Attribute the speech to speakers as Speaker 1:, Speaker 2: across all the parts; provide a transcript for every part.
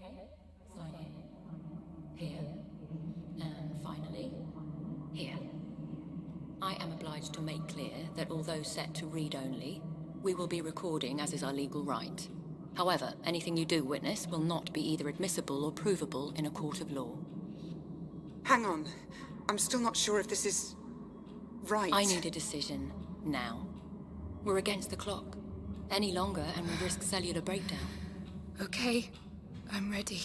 Speaker 1: sign in. Here. And finally, here. I am obliged to make clear that although set to read only, we will be recording as is our legal right. However, anything you do witness will not be either admissible or provable in a court of law.
Speaker 2: Hang on. I'm still not sure if this is... right.
Speaker 1: I need a decision now. We're against the clock. Any longer and we risk cellular breakdown.
Speaker 3: Okay, I'm ready.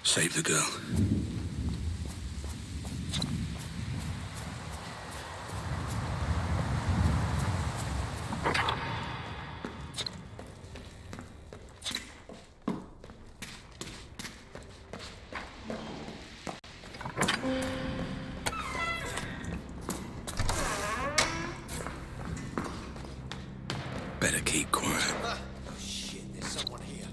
Speaker 4: Save the girl. Better keep quiet.
Speaker 5: Oh shit, there's someone here.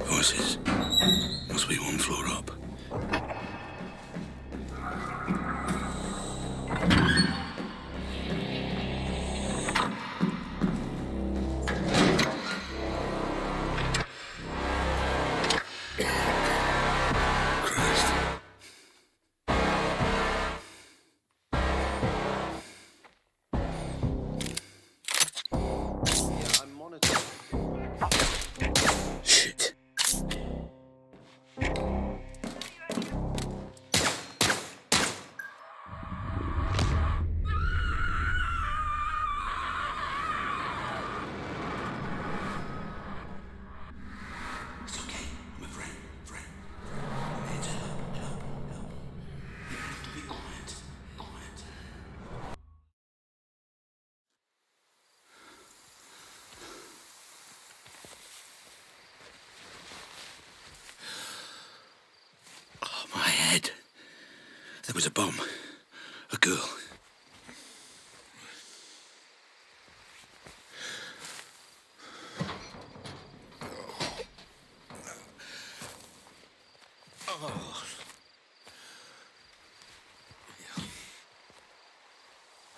Speaker 4: Voices. Must be one floor up. Christ.
Speaker 5: Yeah, I'm monitoring.
Speaker 4: Shit. It's okay. I'm a friend. I'm here to help. You have to be quiet. Oh, my head. There was a bomb. A girl.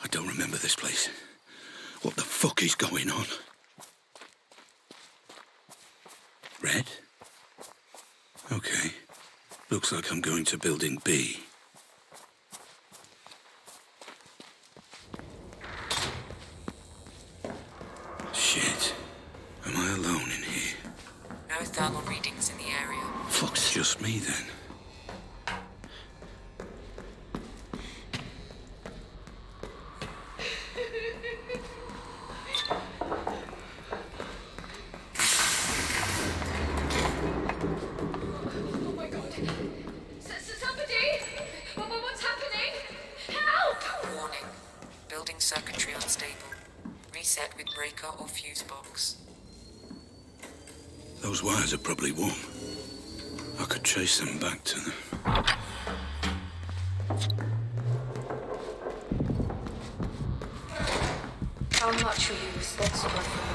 Speaker 4: I don't remember this place. What the fuck is going on? Red? Okay. Looks like I'm going to building B. Shit. Am I alone in here?
Speaker 1: No thermal readings in the area.
Speaker 4: Fuck's just me then.
Speaker 3: Oh my god. Somebody! What's happening? Help!
Speaker 1: Warning. Building circuitry unstable. Reset with breaker or fuse box.
Speaker 4: Those wires are probably warm. I could chase them back to them.
Speaker 3: How much are you responsible for?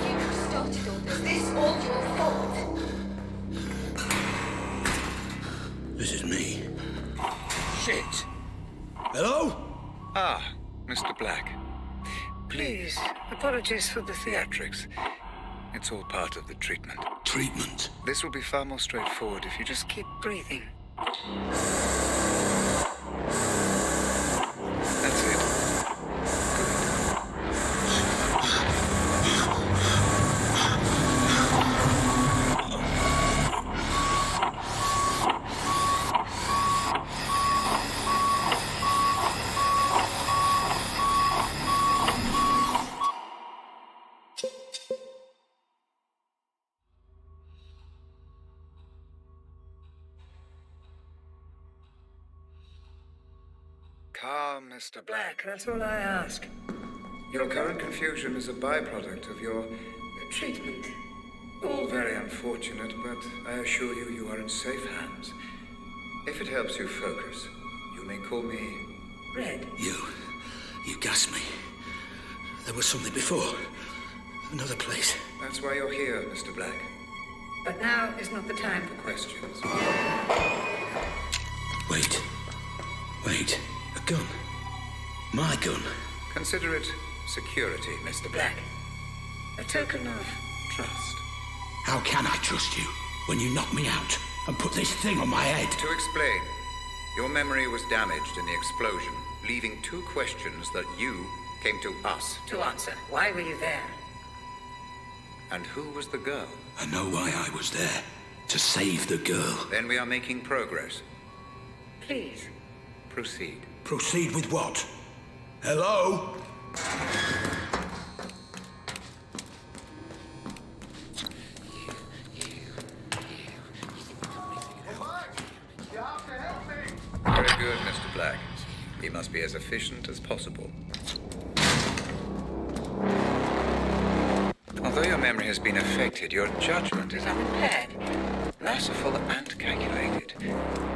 Speaker 3: You started all this. This all your fault.
Speaker 4: This is me. Shit. Hello?
Speaker 6: Ah, Mr. Black. Please, apologies for the theatrics. It's all part of the treatment.
Speaker 4: Treatment.
Speaker 6: This will be far more straightforward if you just keep breathing. That's it. Calm, Mr. Black.
Speaker 7: That's all I ask.
Speaker 6: Your current confusion is a byproduct of your treatment. All very unfortunate, but I assure you, you are in safe hands. If it helps you focus, you may call me
Speaker 7: Red.
Speaker 4: You gassed me. There was something before. Another place.
Speaker 6: That's why you're here, Mr. Black.
Speaker 7: But now is not the time for
Speaker 6: Questions?
Speaker 4: Wait. A gun. My gun.
Speaker 6: Consider it security, Mr. Black.
Speaker 7: a token of
Speaker 6: Trust.
Speaker 4: How can I trust you when you knock me out and put this thing on my head?
Speaker 6: To explain, your memory was damaged in the explosion, leaving two questions that you came to us
Speaker 7: to answer. Why were you there?
Speaker 6: And who was the girl?
Speaker 4: I know why I was there. To save the girl.
Speaker 6: Then we are making progress.
Speaker 7: Please.
Speaker 6: Proceed.
Speaker 4: Proceed with what? Hello?
Speaker 6: Very good, Mr. Black. He must be as efficient as possible. Although your memory has been affected, your judgment is
Speaker 7: Unimpaired.
Speaker 6: merciful and calculated.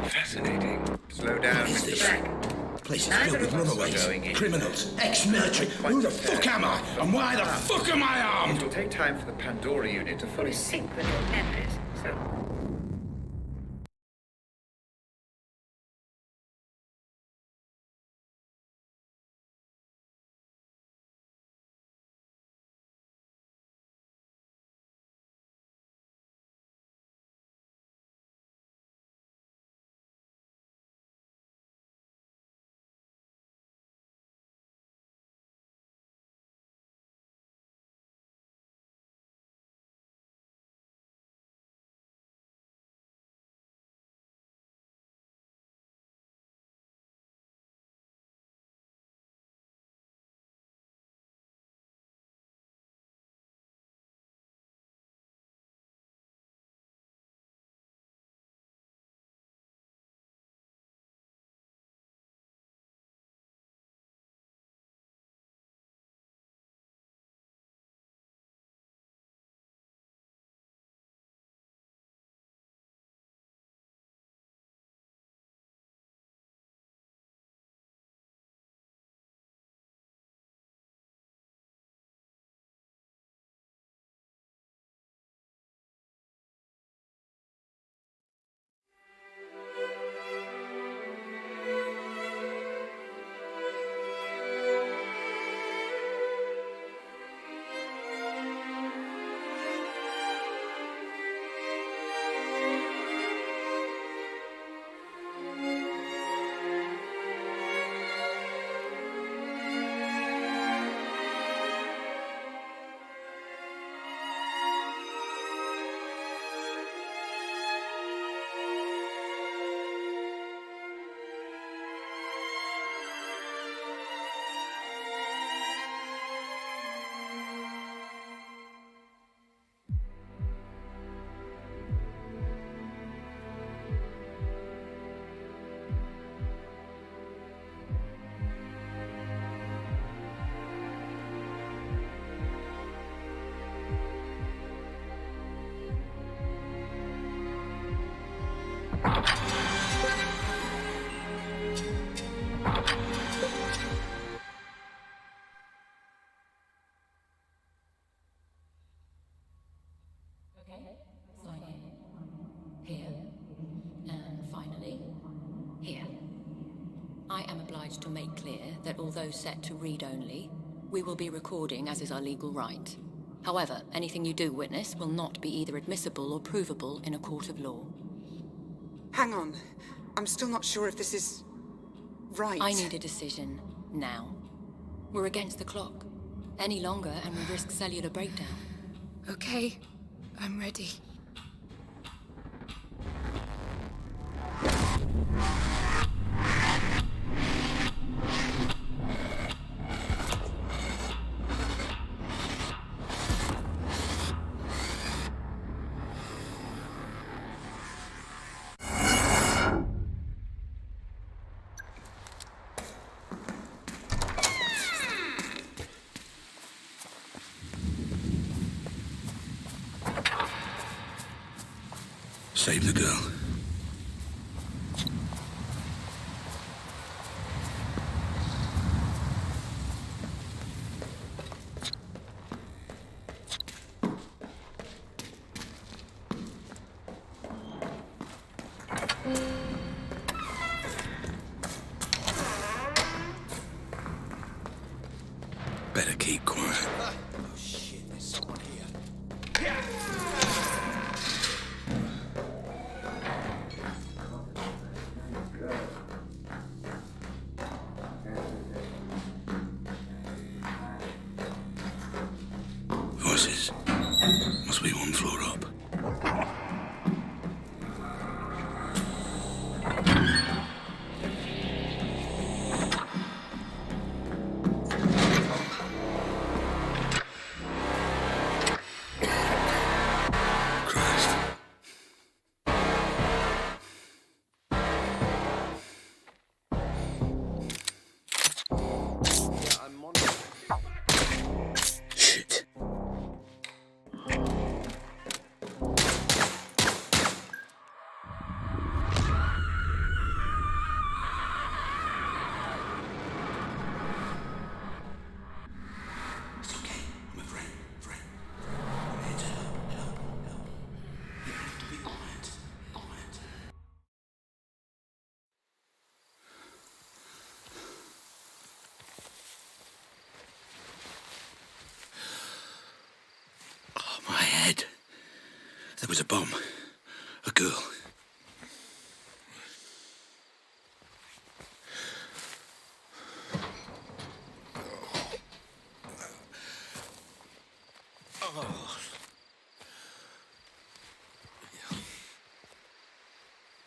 Speaker 6: Fascinating. Slow down,
Speaker 4: What is
Speaker 6: Mr.
Speaker 4: this?
Speaker 6: Black.
Speaker 4: Place is filled with runaways, criminals, ex-military. Who the fuck am I? And why the fuck am I
Speaker 6: It
Speaker 4: armed?
Speaker 6: will take time for the Pandora unit to fully
Speaker 7: Fully sync with your memories. So
Speaker 1: Okay, sign in. Here. And finally, here. I am obliged to make clear that although set to read only, we will be recording as is our legal right. However, anything you do witness will not be either admissible or provable in a court of law.
Speaker 2: Hang on. I'm still not sure if this is right.
Speaker 1: I need a decision now. We're against the clock. Any longer and we risk cellular breakdown.
Speaker 8: Okay, I'm ready.
Speaker 4: Save the girl. Better keep quiet.
Speaker 5: Oh shit, there's someone here.
Speaker 4: Voices. Must be one floor up. Christ.
Speaker 5: Yeah, I'm monitoring.
Speaker 4: Shit. It's okay. I'm a friend. I'm here to help. You have to be quiet. Oh, my head. There was a bomb. A girl.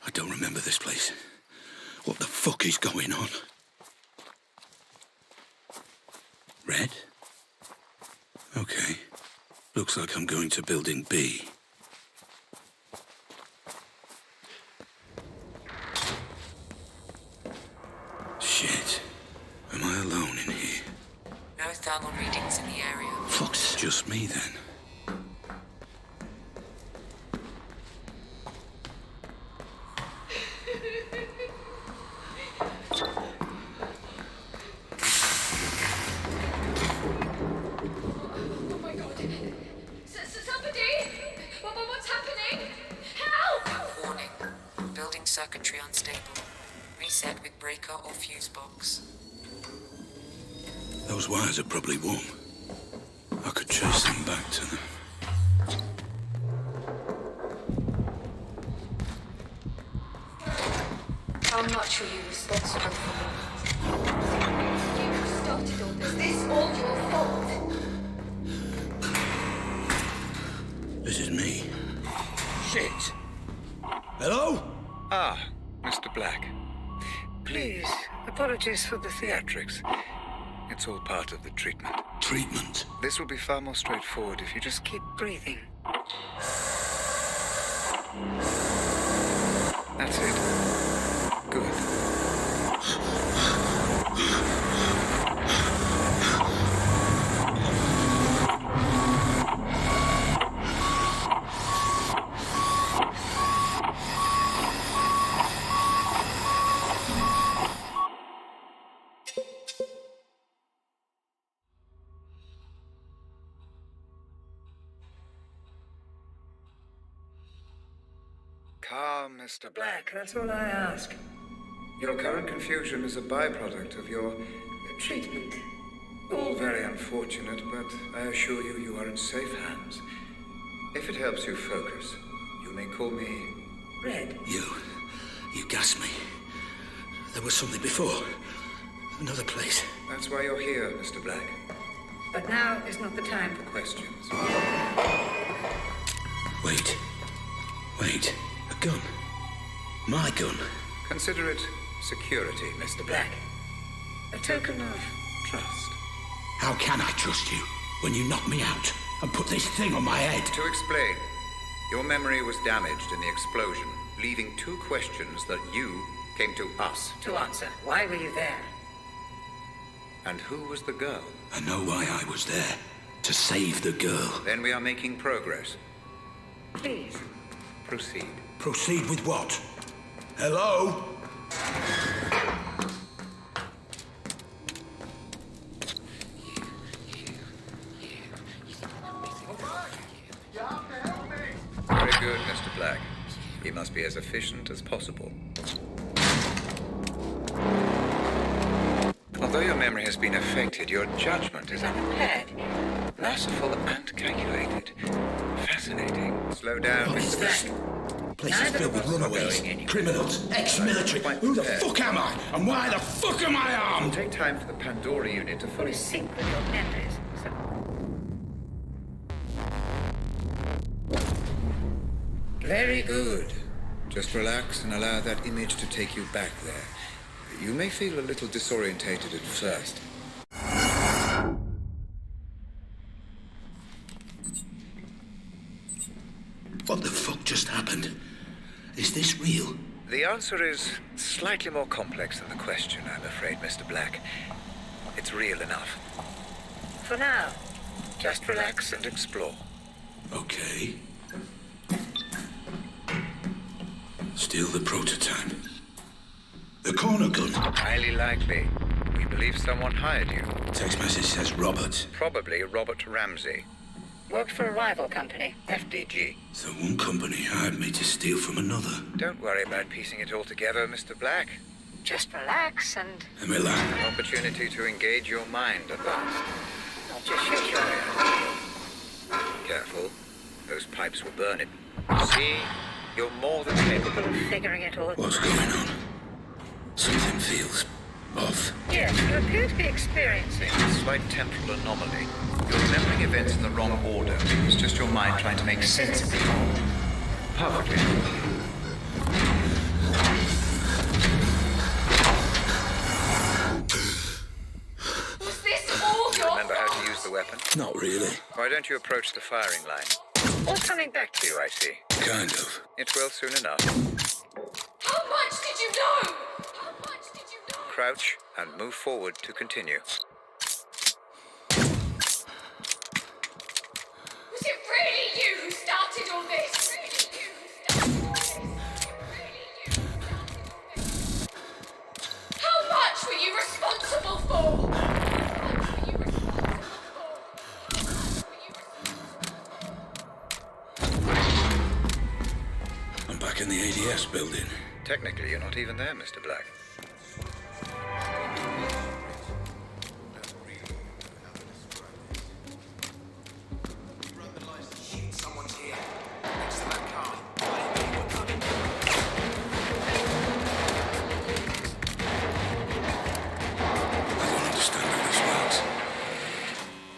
Speaker 4: I don't remember this place. What the fuck is going on? Red? Okay. Looks like I'm going to building B. Shit. Am I alone in here?
Speaker 1: No thermal readings in the area.
Speaker 4: Fuck's just me then.
Speaker 3: Oh my god. Somebody! What's happening? Help!
Speaker 1: Warning. Building circuitry unstable. Reset with breaker or fuse box.
Speaker 4: Those wires are probably warm. I could trace them back to them.
Speaker 3: How much are you responsible for? You started all this. This all your fault.
Speaker 4: This is me. Shit. Hello?
Speaker 6: Ah, Mr. Black. Please, apologies for the theatrics. It's all part of the treatment.
Speaker 4: Treatment.
Speaker 6: This will be far more straightforward if you just keep breathing. That's it. Good. Calm, Mr. Black.
Speaker 7: That's all I ask.
Speaker 6: Your current confusion is a byproduct of your treatment. All very unfortunate, but I assure you, you are in safe hands. If it helps you focus, you may call me
Speaker 7: Red.
Speaker 4: You gassed me. There was something before. Another place.
Speaker 6: That's why you're here, Mr. Black.
Speaker 7: But now is not the time for
Speaker 6: Questions.
Speaker 4: Wait. A gun. My gun.
Speaker 6: Consider it security, Mr. Black.
Speaker 7: a token of
Speaker 6: Trust.
Speaker 4: How can I trust you when you knocked me out and put this thing on my head?
Speaker 6: To explain, your memory was damaged in the explosion, leaving two questions that you came to us.
Speaker 7: to answer. Why were you there?
Speaker 6: And who was the girl?
Speaker 4: I know why I was there. To save the girl.
Speaker 6: Then we are making progress.
Speaker 7: Please.
Speaker 6: Proceed.
Speaker 4: Proceed with what? Hello?
Speaker 6: Very good, Mr. Black. You must be as efficient as possible. Although your memory has been affected, your judgment is unimpaired. Merciful and calculated. Fascinating. Slow down,
Speaker 4: What is
Speaker 6: Mr.
Speaker 4: this?
Speaker 6: Black.
Speaker 4: Place is filled with runaways, criminals, ex-military. Who the fuck am I? And why the fuck am I
Speaker 6: It'll
Speaker 4: armed?
Speaker 6: take time for the Pandora unit to fully
Speaker 7: Sync with your memories. So
Speaker 6: Very good. Just relax and allow that image to take you back there. You may feel a little disorientated at first.
Speaker 4: What the fuck just happened? Is this real?
Speaker 6: The answer is slightly more complex than the question, I'm afraid, Mr. Black. It's real enough.
Speaker 7: for now,
Speaker 6: Just relax and explore.
Speaker 4: Okay. Still the prototype. The corner gun.
Speaker 6: Highly likely. We believe someone hired you.
Speaker 4: Text message says Robert.
Speaker 6: Probably Robert Ramsey.
Speaker 7: worked for a rival company.
Speaker 6: FDG.
Speaker 4: So one company hired me to steal from another.
Speaker 6: Don't worry about piecing it all together, Mr. Black.
Speaker 7: Just relax and
Speaker 4: Emila,
Speaker 6: An opportunity to engage your mind at last.
Speaker 7: not just shoot your
Speaker 6: Careful. Those pipes will burn it. See? You're more than capable.
Speaker 7: figuring it all.
Speaker 4: what's going on? Something feels off.
Speaker 7: Yes, you appear to be experiencing.
Speaker 6: A slight temporal anomaly. You're remembering events in the wrong order. It's just your mind trying to make sense of it all. Perfectly.
Speaker 3: Was this all your
Speaker 6: Remember how to use the weapon?
Speaker 4: Not really.
Speaker 6: Why don't you approach the firing line?
Speaker 7: All coming back to
Speaker 6: Do I see?
Speaker 4: Kind of.
Speaker 6: It will soon enough.
Speaker 3: How much did you know? How much did you know?
Speaker 6: Crouch and move forward to continue.
Speaker 3: Was it really you who started all this? Really you who started all this? Really you who started all this? How much were you responsible for? How much were you responsible for? How much were you responsible
Speaker 4: I'm back in the ADS building.
Speaker 6: Technically, you're not even there, Mr. Black.
Speaker 5: Someone's here. Next to that car.
Speaker 4: I don't understand how this works.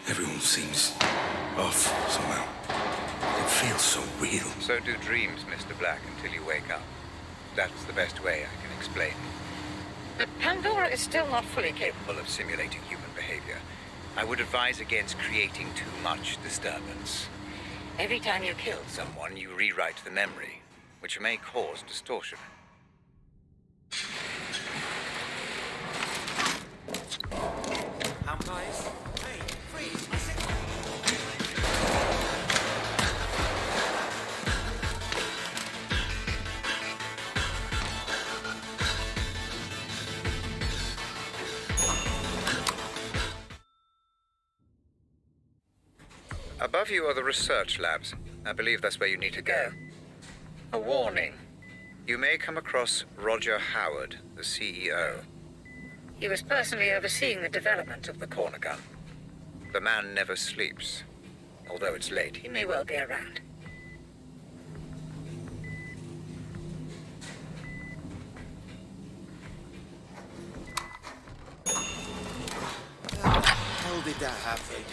Speaker 4: Everyone seems off somehow. It feels so real.
Speaker 6: So do dreams, Mr. Black, until you wake up. That's the best way I can explain.
Speaker 7: The Pandora is still not fully capable.
Speaker 6: Capable of simulating human behavior. I would advise against creating too much disturbance.
Speaker 7: Every time you kill
Speaker 6: Someone, you rewrite the memory, which may cause distortion.
Speaker 5: Umpires? Hey, freeze! I said...
Speaker 6: Above you are the research labs. I believe that's where you need to go.
Speaker 7: a warning.
Speaker 6: You may come across Roger Howard, the CEO.
Speaker 7: He was personally overseeing the development of the corner gun.
Speaker 6: The man never sleeps. Although it's late,
Speaker 7: He may well be around.
Speaker 5: How the hell did that happen?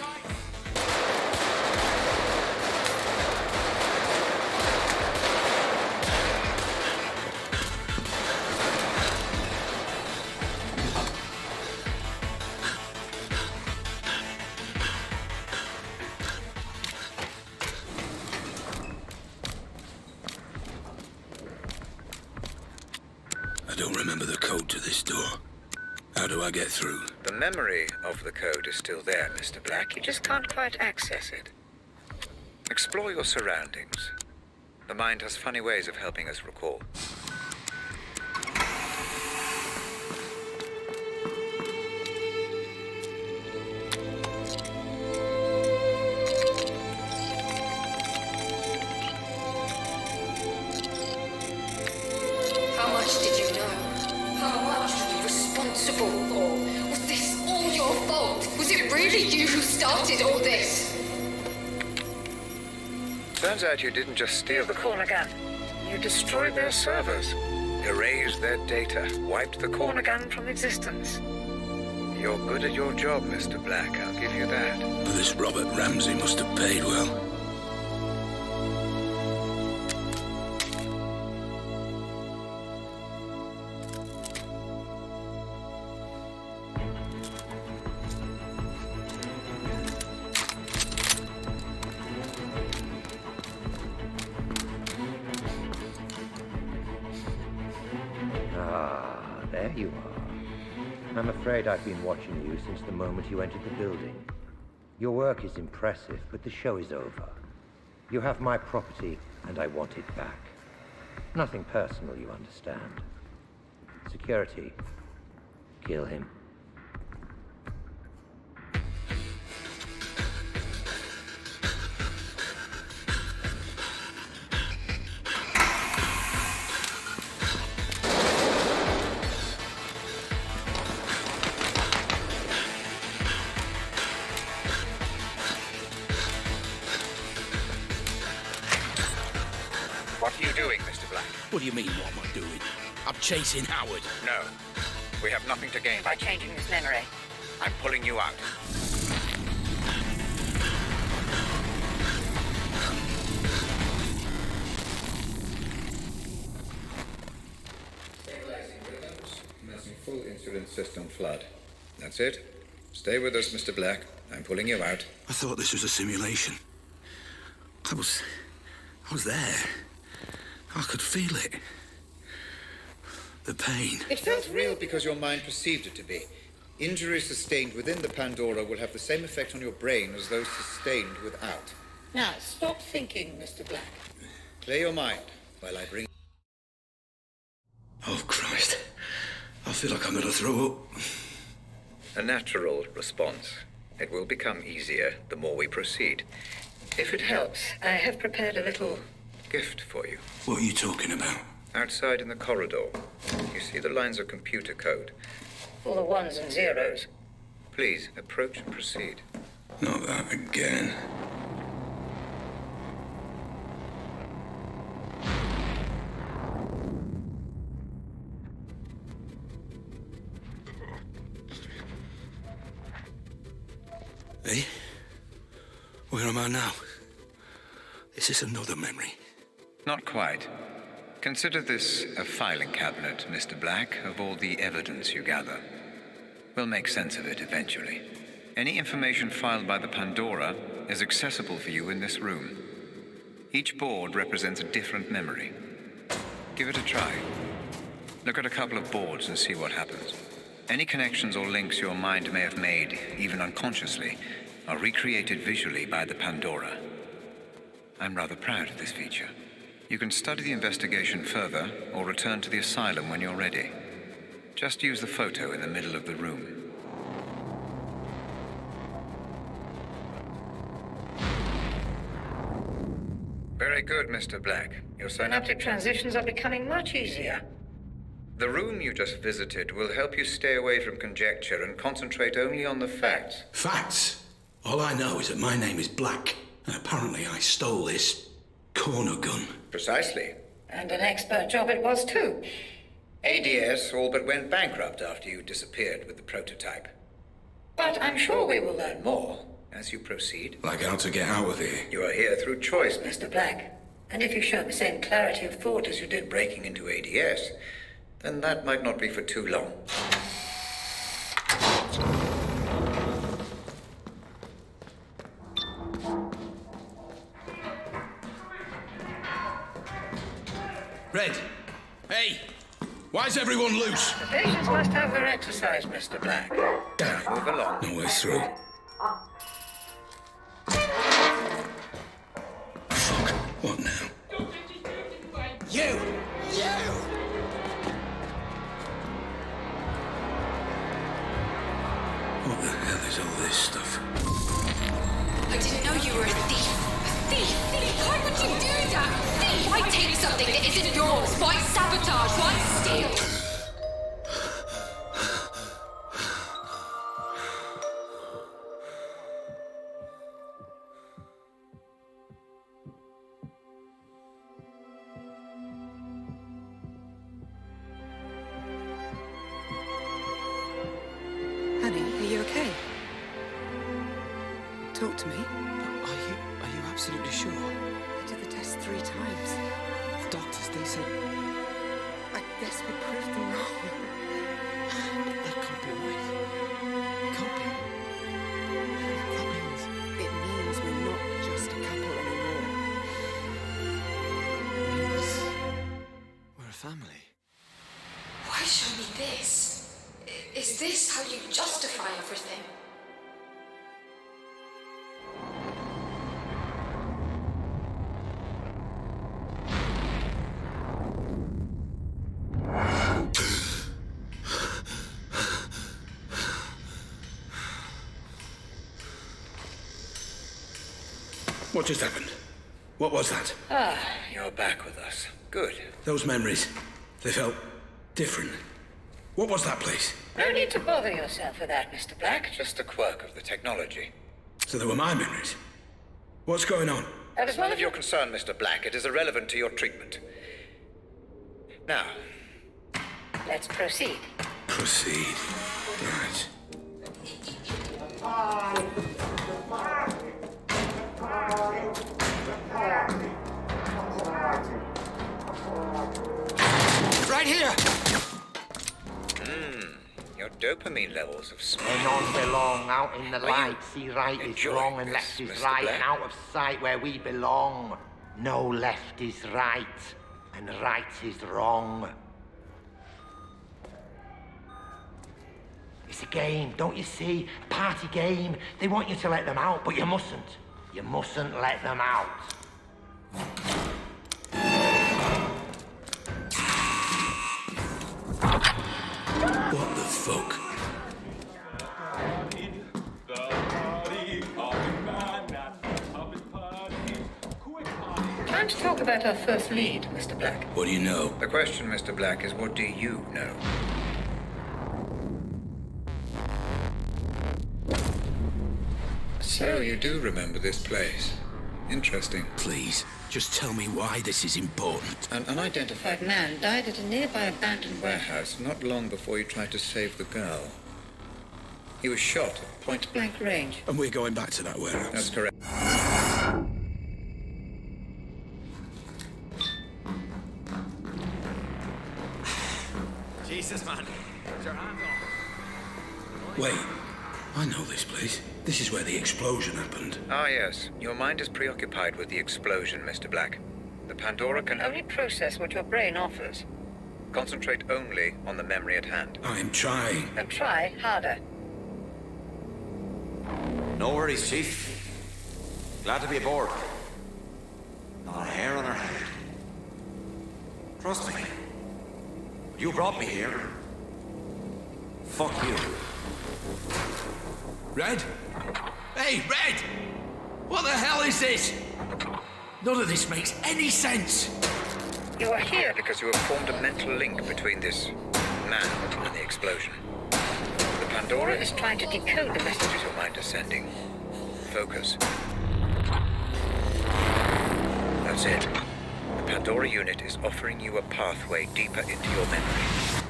Speaker 4: I don't remember the code to this door. How do I get through?
Speaker 6: the memory of the code is still there, Mr. Black.
Speaker 7: You just can't quite access it.
Speaker 6: Explore your surroundings. The mind has funny ways of helping us recall.
Speaker 3: How much did you know? How much were you responsible for? Was this all your fault? Was it really you who started all this?
Speaker 6: Turns out you didn't just steal the
Speaker 7: Corner gun.
Speaker 6: You destroyed their servers, erased their data, wiped the
Speaker 7: Corner gun from existence.
Speaker 6: You're good at your job, Mr. Black. I'll give you that.
Speaker 4: But this Robert Ramsey must have paid well.
Speaker 9: There you are. I'm afraid I've been watching you since the moment you entered the building. Your work is impressive, but the show is over. You have my property, and I want it back. Nothing personal, you understand. Security. Kill him.
Speaker 6: What are you doing, Mr. Black?
Speaker 4: What do you mean, what am I doing? I'm chasing Howard.
Speaker 6: No. We have nothing to gain
Speaker 7: By changing his memory.
Speaker 6: I'm pulling you out. Stabilizing rhythms. Commencing full insulin system flood. That's it. Stay with us, Mr. Black. I'm pulling you out.
Speaker 4: I thought this was a simulation. I was there. I could feel it. The pain.
Speaker 6: It felt real because your mind perceived it to be. Injuries sustained within the Pandora will have the same effect on your brain as those sustained without.
Speaker 7: Now, stop thinking, Mr. Black.
Speaker 6: Clear your mind while I bring...
Speaker 4: Oh, Christ. I feel like I'm gonna throw up.
Speaker 6: A natural response. It will become easier the more we proceed. If it helps,
Speaker 7: I have prepared a little...
Speaker 6: gift for you.
Speaker 4: What are you talking about?
Speaker 6: Outside in the corridor, you see the lines of computer code.
Speaker 7: all the ones and zeros.
Speaker 6: Please, approach and proceed.
Speaker 4: Not that again. Hey? Where am I now? Is this another memory?
Speaker 6: Not quite. Consider this a filing cabinet, Mr. Black, of all the evidence you gather. We'll make sense of it eventually. Any information filed by the Pandora is accessible for you in this room. Each board represents a different memory. Give it a try. Look at a couple of boards and see what happens. Any connections or links your mind may have made, even unconsciously, are recreated visually by the Pandora. I'm rather proud of this feature. You can study the investigation further or return to the asylum when you're ready. Just use the photo in the middle of the room. Very good, Mr. Black. Your
Speaker 7: Synaptic transitions are becoming much easier.
Speaker 6: The room you just visited will help you stay away from conjecture and concentrate only on the facts.
Speaker 4: Facts? All I know is that my name is Black, and apparently I stole this corner gun.
Speaker 6: Precisely.
Speaker 7: And an expert job it was too.
Speaker 6: ADS all but went bankrupt after you disappeared with the prototype.
Speaker 7: But I'm sure we will learn more.
Speaker 6: As you proceed,
Speaker 4: Like how to get out of here.
Speaker 6: you are here through choice,
Speaker 7: Mr. Black. And if you show the same clarity of thought as you did
Speaker 6: breaking into ADS, then that might not be for too long.
Speaker 4: Red! Hey! Why is everyone loose?
Speaker 7: The patients must have their exercise, Mr. Black.
Speaker 6: Now move along.
Speaker 4: No way through. Fuck. What now?
Speaker 8: didn't know you were a thief. A thief! Why would you do that? Thief! Why take something that isn't yours? Why sabotage? Why steal?
Speaker 2: Honey, are you okay? Talk to me.
Speaker 5: Are you absolutely sure?
Speaker 2: I did the test 3 times.
Speaker 5: The doctors, they said
Speaker 2: I guess we proved them wrong.
Speaker 5: that can't be right. Can't be. That means
Speaker 2: It means we're not just a couple anymore.
Speaker 5: we're a family.
Speaker 8: Why show me this? Is this how you justify everything?
Speaker 4: What just happened? What was that?
Speaker 6: Ah, you're back with us. Good.
Speaker 4: Those memories, they felt different. What was that place?
Speaker 7: No need to bother yourself with that, Mr. Black.
Speaker 6: Just a quirk of the technology.
Speaker 4: So they were my memories. What's going on?
Speaker 7: That is
Speaker 6: None of your concern, Mr. Black. It is irrelevant to your treatment. Now,
Speaker 7: Let's proceed.
Speaker 4: Proceed. Right.
Speaker 5: Right here!
Speaker 6: your dopamine levels have
Speaker 9: They
Speaker 6: spiked.
Speaker 9: don't belong out in the
Speaker 6: you
Speaker 9: light. See right is
Speaker 6: enjoying
Speaker 9: wrong and
Speaker 6: this,
Speaker 9: left is
Speaker 6: Mr.
Speaker 9: right.
Speaker 6: Black?
Speaker 9: And out of sight where we belong. No left is right and right is wrong. It's a game, don't you see? A party game. They want you to let them out, but you mustn't. You mustn't let them out.
Speaker 4: What the fuck?
Speaker 7: Time to talk about our first lead, Mr. Black.
Speaker 4: What do you know?
Speaker 6: The question, Mr. Black, is what do you know? So you do remember this place. Interesting.
Speaker 4: Please, just tell me why this is important.
Speaker 6: An unidentified
Speaker 7: Man died at a nearby abandoned
Speaker 6: warehouse not long before you tried to save the girl. He was shot at point blank.
Speaker 7: blank range.
Speaker 4: And we're going back to that warehouse.
Speaker 6: That's correct.
Speaker 5: Jesus, man. Put your hands on.
Speaker 4: Wait, I know this place. This is where the explosion happened.
Speaker 6: Ah, yes. Your mind is preoccupied with the explosion, Mr. Black. The Pandora can
Speaker 7: Only process what your brain offers.
Speaker 6: concentrate only on the memory at hand.
Speaker 4: I am trying.
Speaker 7: And try harder.
Speaker 5: No worries, Chief. Glad to be aboard. Not a hair on our head. Trust me. You brought me here. Fuck you.
Speaker 4: Red? Hey, Red! What the hell is this? None of this makes any sense.
Speaker 6: You are here because you have formed a mental link between this man and the explosion. The Pandora is
Speaker 7: Trying to decode the messages.
Speaker 6: your mind is sending. Focus. That's it. The Pandora unit is offering you a pathway deeper into your memory.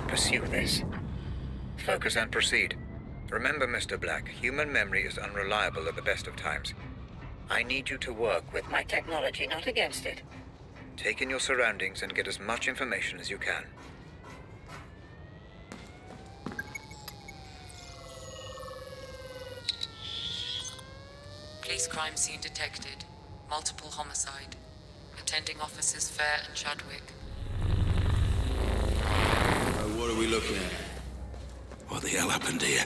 Speaker 6: Pursue this. Focus and proceed. Remember, Mr. Black, human memory is unreliable at the best of times. I need you to work with
Speaker 7: My technology, not against it.
Speaker 6: Take in your surroundings and get as much information as you can.
Speaker 10: Police crime scene detected. Multiple homicide. Attending officers Fair and Chadwick.
Speaker 5: What are we looking at?
Speaker 4: What the hell happened here?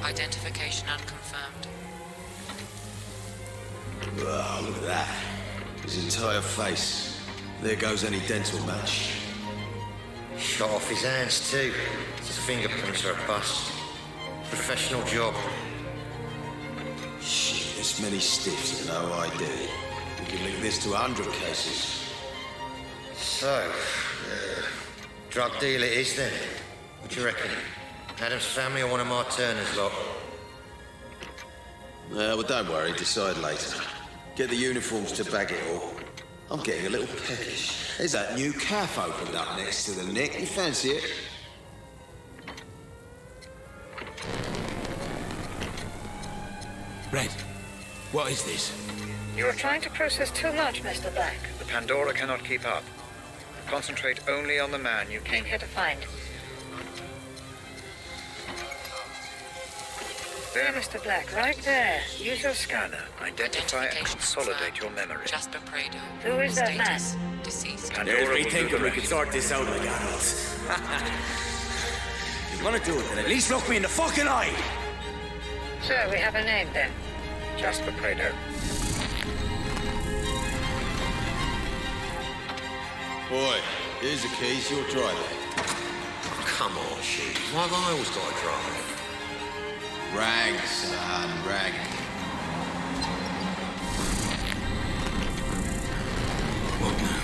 Speaker 10: Identification unconfirmed.
Speaker 4: Oh, look at that. His entire face. There goes any dental match.
Speaker 9: Shot off his hands too. His fingerprints are a bust. Professional job.
Speaker 4: Shit, this many stiffs and no ID. We could link this to 100 cases.
Speaker 9: So, drug deal it is then. What do you reckon? Adam's family or one of my Turner's lot?
Speaker 4: Well, don't worry, decide later. Get the uniforms to bag it all. I'm getting a little peckish. There's that new cafe opened up next to the Nick. You fancy it?
Speaker 11: Red, what is this?
Speaker 7: You are trying to process too much, Mr. Black.
Speaker 6: The Pandora cannot keep up. Concentrate only on the man you
Speaker 7: Came here to find. There, Mr. Black, right there. Use your scanner.
Speaker 6: identify and consolidate your memory.
Speaker 10: Jasper Prado.
Speaker 7: Who is that man?
Speaker 10: Status, deceased.
Speaker 6: Pandora will do the
Speaker 11: thinking we
Speaker 6: rest.
Speaker 11: could sort this out like adults. If you want to do it, then at least look me in the fucking eye!
Speaker 7: So, we have a name then.
Speaker 6: Jasper Prado.
Speaker 4: Boy, here's the keys. You'll drive it.
Speaker 9: Come on, shit. Why have I always got to drive?
Speaker 4: Rag, son, rag.
Speaker 11: What now?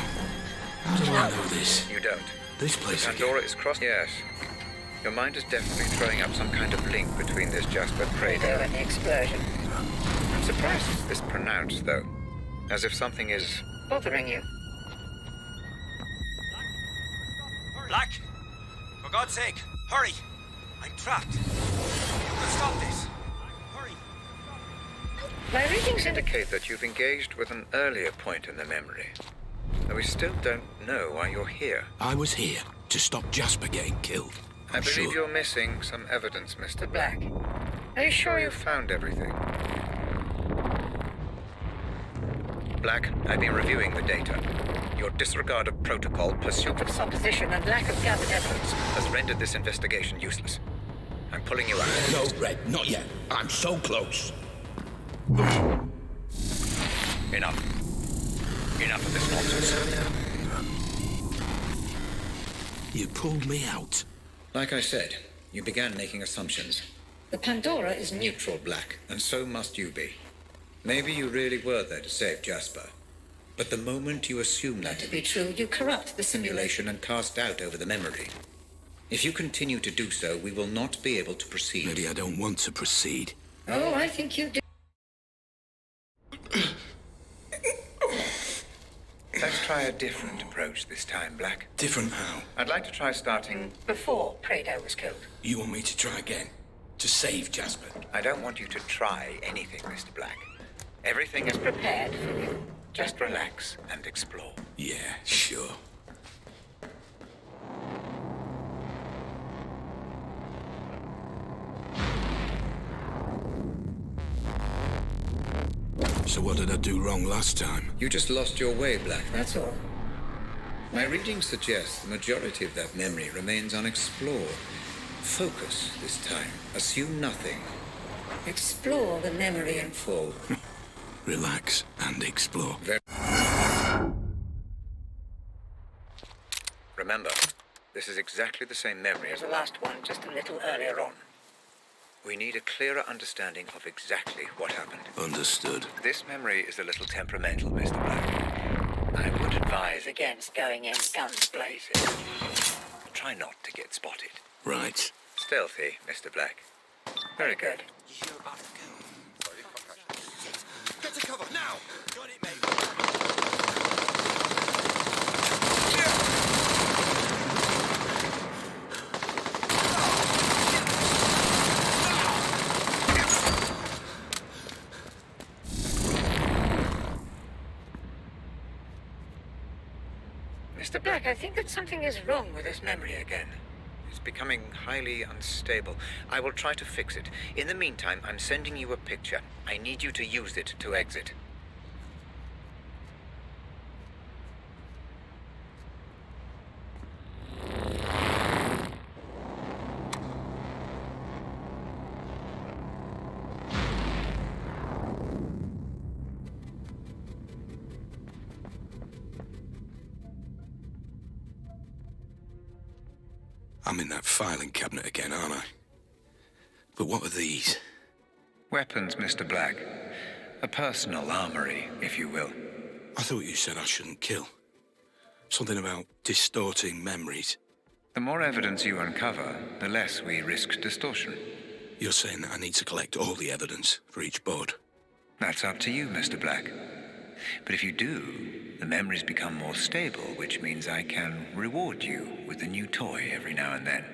Speaker 11: How do I know this?
Speaker 6: You don't.
Speaker 11: This place
Speaker 6: Pandora is crossed. Yes. Your mind is definitely throwing up some kind of link between this Jasper Prado.
Speaker 7: And the explosion.
Speaker 6: I'm surprised it's this pronounced, though. As if something is...
Speaker 7: Bothering you.
Speaker 11: Black! For God's sake, hurry! I'm trapped. You can stop this. Hurry!
Speaker 7: My readings indicate
Speaker 6: indicate that you've engaged with an earlier point in the memory. Though we still don't know why you're here.
Speaker 11: I was here to stop Jasper getting killed.
Speaker 6: I
Speaker 11: I'm
Speaker 6: believe
Speaker 11: sure.
Speaker 6: you're missing some evidence, Mr.
Speaker 7: Black.
Speaker 6: Are you sure you found everything? Black, I've been reviewing the data. Your disregard of protocol, pursuit of
Speaker 7: Supposition and lack of gathered evidence.
Speaker 6: has rendered this investigation useless. I'm pulling you out.
Speaker 11: No, Red, not yet. I'm so close.
Speaker 6: Enough. Enough of this nonsense.
Speaker 11: You pulled me out.
Speaker 6: Like I said, you began making assumptions.
Speaker 7: The Pandora is new.
Speaker 6: Neutral, Black, and so must you be. Maybe you really were there to save Jasper. But the moment you assume that
Speaker 7: To be true, you corrupt the simulation.
Speaker 6: simulation and cast doubt over the memory. If you continue to do so, we will not be able to proceed.
Speaker 11: Maybe I don't want to proceed.
Speaker 7: Oh, I think you do.
Speaker 6: Let's try a different approach this time, Black.
Speaker 11: Different how?
Speaker 6: I'd like to try starting...
Speaker 7: Before Prado was killed.
Speaker 11: You want me to try again? To save Jasper?
Speaker 6: I don't want you to try anything, Mr. Black. Everything is
Speaker 7: Prepared for you.
Speaker 6: Just relax and explore.
Speaker 11: Yeah, sure. So what did I do wrong last time?
Speaker 6: You just lost your way, Black.
Speaker 7: That's all.
Speaker 6: My readings suggest the majority of that memory remains unexplored. Focus this time. Assume nothing.
Speaker 7: Explore the memory
Speaker 6: In full.
Speaker 11: Relax and explore.
Speaker 6: Remember, this is exactly the same memory as
Speaker 7: the last one, just a little earlier on.
Speaker 6: We need a clearer understanding of exactly what happened.
Speaker 11: Understood.
Speaker 6: This memory is a little temperamental, Mr. Black. I would advise
Speaker 7: Against going in guns blazing.
Speaker 6: blazing. Try not to get spotted.
Speaker 11: Right.
Speaker 6: Stealthy, Mr. Black. Very good.
Speaker 4: Get to cover now!
Speaker 11: Got it, mate.
Speaker 7: Mr. Black, I think that something is wrong with this memory
Speaker 6: Again. It's becoming highly unstable. I will try to fix it. In the meantime, I'm sending you a picture. I need you to use it to exit.
Speaker 12: I'm in that filing cabinet again, aren't I? But what are these?
Speaker 6: Weapons, Mr. Black. A personal armory, if you will.
Speaker 12: I thought you said I shouldn't kill. Something about distorting memories.
Speaker 6: The more evidence you uncover, the less we risk distortion.
Speaker 12: You're saying that I need to collect all the evidence for each board?
Speaker 6: That's up to you, Mr. Black. But if you do, the memories become more stable, which means I can reward you with a new toy every now and then.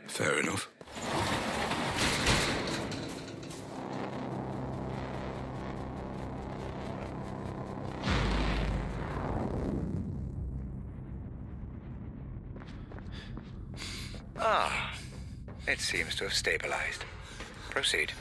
Speaker 12: Fair enough.
Speaker 6: Ah, it seems to have stabilized. Proceed.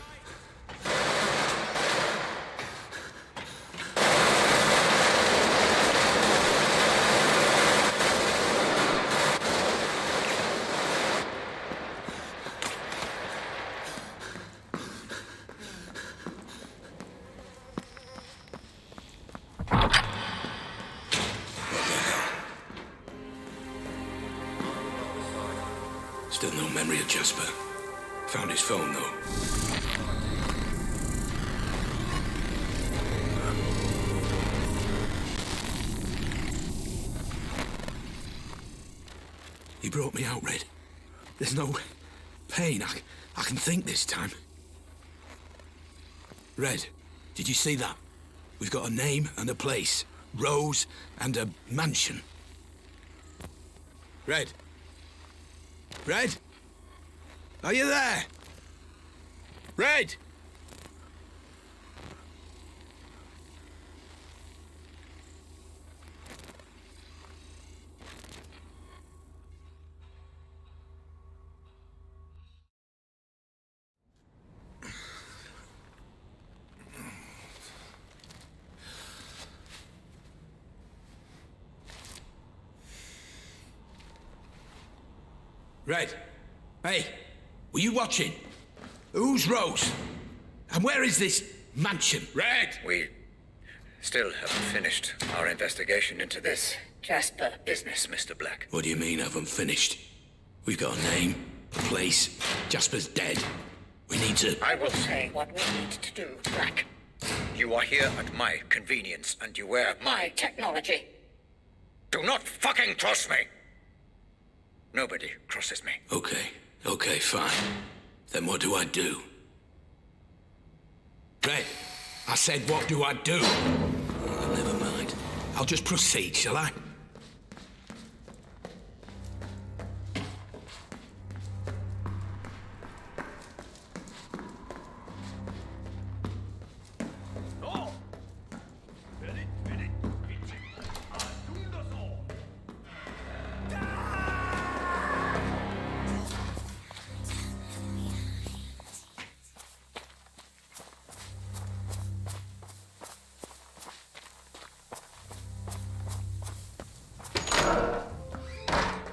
Speaker 12: Still no memory of Jasper. Found his phone, though. You brought me out, Red. There's no pain. I can think this time. Red, did you see that? We've got a name and a place. Rose and a mansion. Red? Red? Are you there? Red? Red? Hey, were you watching? Who's Rose? And where is this mansion? Red!
Speaker 6: We still haven't finished our investigation into this Jasper business, Mr. Black.
Speaker 12: What do you mean, haven't finished? We've got a name, a place. Jasper's dead. We need to...
Speaker 7: I will say what we need to do, Black.
Speaker 6: You are here at my convenience, and you wear
Speaker 7: My technology.
Speaker 6: Do not fucking trust me! Nobody crosses me.
Speaker 12: Okay, fine. Then what do I do? Red, I said what do I do? Oh, never mind. I'll just proceed, shall I?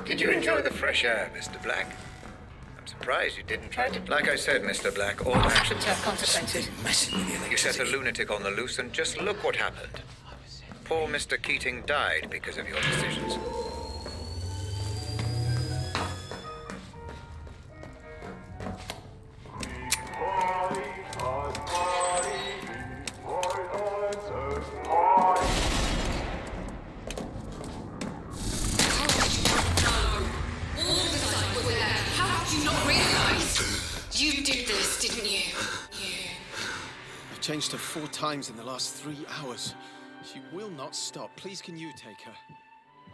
Speaker 6: Did you enjoy the fresh air, Mr. Black? I'm surprised you didn't try to... Like I said, Mr. Black, all actions have consequences. You set a lunatic on the loose, and just look what happened. Poor Mr. Keating died because of your decisions.
Speaker 8: You did this, didn't you?
Speaker 13: I've changed her 4 times in the last 3 hours. She will not stop. Please, can you take her?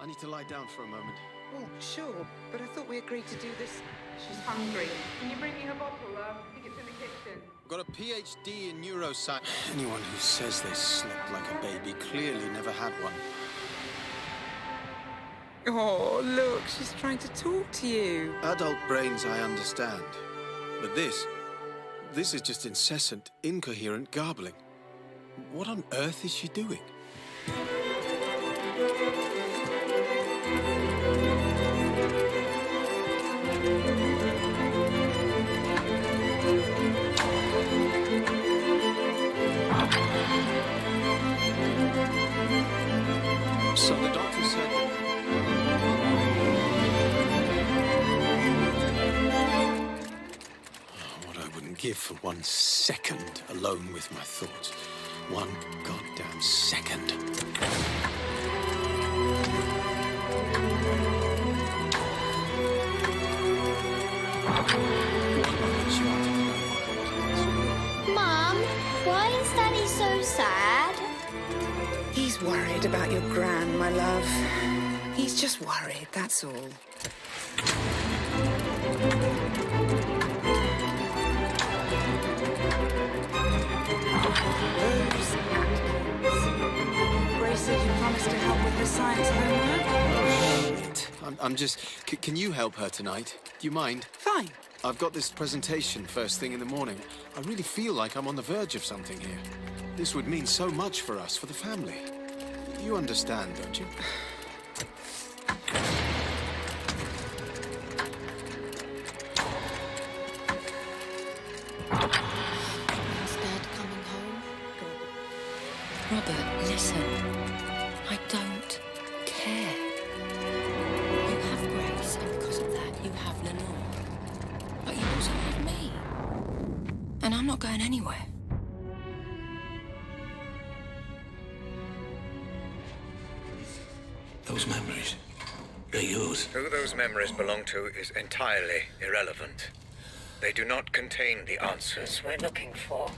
Speaker 13: I need to lie down for a moment.
Speaker 2: Oh, sure. But I thought we agreed to do this.
Speaker 14: She's hungry. Can you bring me her bottle? I think it's in the kitchen.
Speaker 13: I've got a PhD in neuroscience. Anyone who says they slept like a baby clearly never had one.
Speaker 2: Oh, look, she's trying to talk to you.
Speaker 13: Adult brains, I understand. But this is just incessant, incoherent garbling. What on earth is she doing? So the doctor said... forgive for 1 second alone with my thoughts. 1 goddamn second.
Speaker 15: Mum, why is Daddy so sad?
Speaker 2: He's worried about your gran, my love. He's just worried, that's all. Grace said you promised to help with her science homework.
Speaker 13: I'm just... Can you help her tonight? Do you mind?
Speaker 2: Fine.
Speaker 13: I've got this presentation first thing in the morning. I really feel like I'm on the verge of something here. This would mean so much for us, for the family. You understand, don't you?
Speaker 1: Is Dad coming home? Robert, listen. I don't care. You have Grace, and because of that, you have Lenore. But you also have me. And I'm not going anywhere.
Speaker 12: Those memories, they're yours.
Speaker 6: Who those memories belong to is entirely irrelevant. They do not contain the answers
Speaker 7: we're looking for.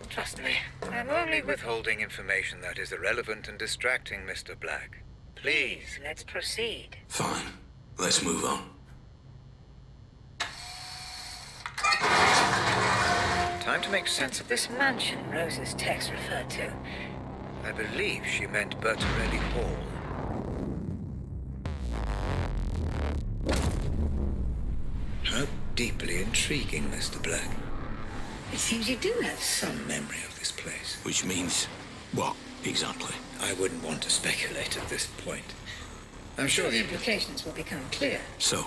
Speaker 7: Trust me.
Speaker 6: I'm only withholding information that is irrelevant and distracting, Mr. Black. Please.
Speaker 7: Let's proceed.
Speaker 12: Fine. Let's move on.
Speaker 6: Time to make sense of
Speaker 7: This mansion Rose's text referred to.
Speaker 6: I believe she meant Bertarelli Hall. How deeply intriguing, Mr. Black.
Speaker 7: It seems you do have
Speaker 6: Some memory of this place.
Speaker 12: Which means what, exactly?
Speaker 6: I wouldn't want to speculate at this point. I'm sure
Speaker 7: the implications will become clear.
Speaker 12: So,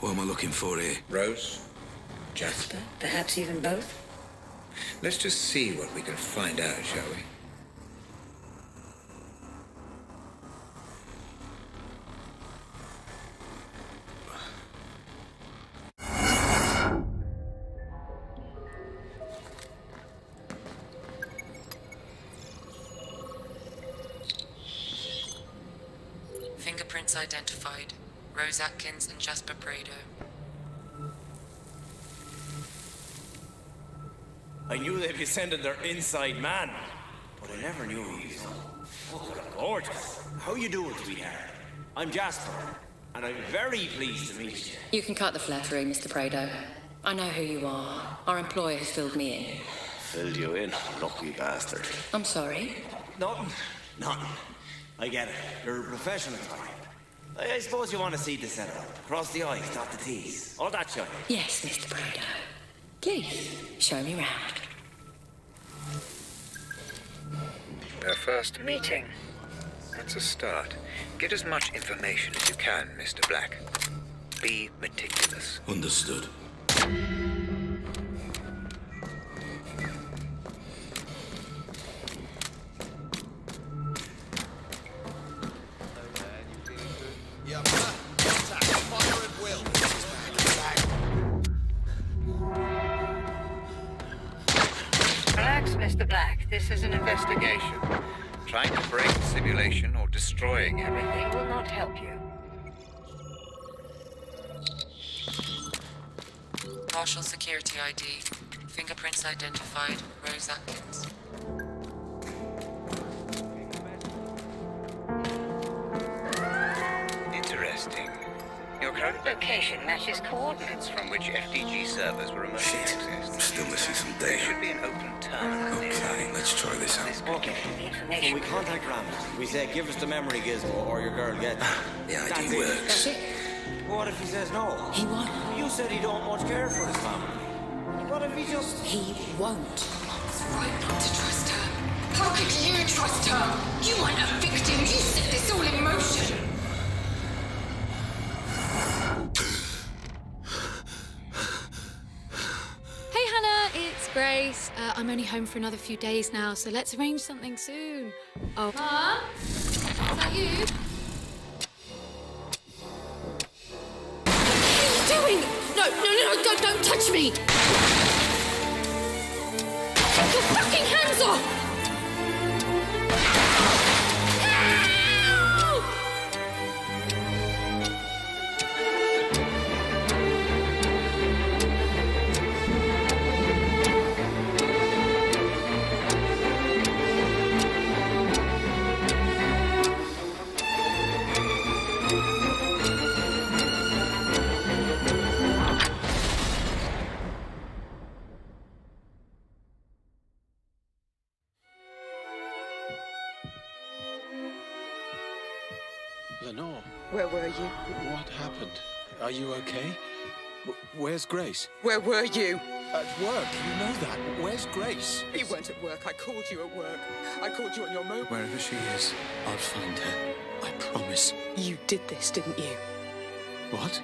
Speaker 12: what am I looking for here?
Speaker 6: Rose? Jasper?
Speaker 7: Perhaps even both?
Speaker 6: Let's just see what we can find out, shall we?
Speaker 10: Fingerprints identified. Rose Atkins and Jasper Prado.
Speaker 11: I knew they'd be sending their inside man, but I never knew he was fucking gorgeous. How you doing, sweetheart? I'm Jasper, and I'm very pleased to meet you.
Speaker 1: You can cut the flattery, Mr. Prado. I know who you are. Our employer has filled me in.
Speaker 11: Filled you in, lucky bastard.
Speaker 1: I'm sorry.
Speaker 11: Nothing. I get it. You're a professional type. I suppose you want to see the setup. Cross the I's, dot the T's. All that shit.
Speaker 1: Yes, Mr. Prado. Please, show me round.
Speaker 6: Our first meeting. That's a start. Get as much information as you can, Mr. Black. Be meticulous.
Speaker 12: Understood.
Speaker 7: Relax, Mr. Black. This is an investigation.
Speaker 6: Trying to break the simulation or destroying everything.
Speaker 7: Everything will not help you.
Speaker 10: Partial security ID. Fingerprints identified. Rose Atkins.
Speaker 6: Interesting. Your current
Speaker 7: Location matches coordinates.
Speaker 6: from which FDG servers were remotely accessed.
Speaker 12: Still missing some
Speaker 6: There
Speaker 12: data.
Speaker 6: should be an open terminal nearby.
Speaker 12: Okay, let's try this out.
Speaker 11: Okay.
Speaker 7: The
Speaker 11: So
Speaker 7: information.
Speaker 11: we contact Ramsey. We say, give us the memory gizmo or your girl gets it.
Speaker 12: The
Speaker 11: That's
Speaker 12: ID
Speaker 11: it.
Speaker 12: works.
Speaker 1: That's it.
Speaker 11: What if he says no?
Speaker 1: He won't.
Speaker 11: You said he don't much care for his family. What if he just...
Speaker 1: He won't.
Speaker 8: It's right not to trust her. How could you trust her? You weren't a victim. You set this all in motion.
Speaker 16: Hey Hannah, it's Grace. I'm only home for another few days now, so let's arrange something soon. Oh, Mom? Is that you? What are you doing? No, don't touch me!
Speaker 8: your fucking hands off! Help!
Speaker 13: Lenore,
Speaker 2: Where were you?
Speaker 13: what happened? Are you okay? Where's Grace?
Speaker 2: Where were you?
Speaker 13: At work, you know that. Where's Grace?
Speaker 2: You weren't at work. I called you at work. I called you on your mobile.
Speaker 6: Wherever she is, I'll find her. I promise.
Speaker 2: You did this, didn't you?
Speaker 13: What?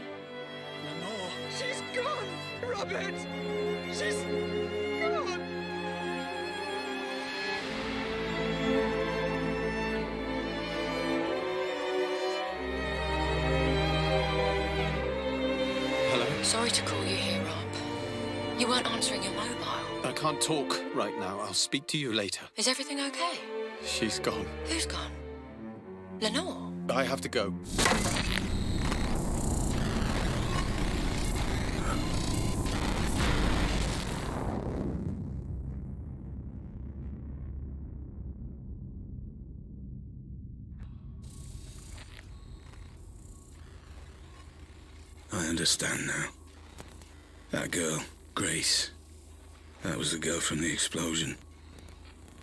Speaker 2: Lenore. She's gone, Robert. She's gone.
Speaker 13: Hello?
Speaker 1: Sorry to call you here, Rob. You weren't answering your mobile.
Speaker 13: I can't talk right now. I'll speak to you later.
Speaker 1: Is everything okay?
Speaker 13: She's gone.
Speaker 1: Who's gone? Lenore?
Speaker 13: I have to go.
Speaker 12: I understand now. That girl, Grace, that was the girl from the explosion.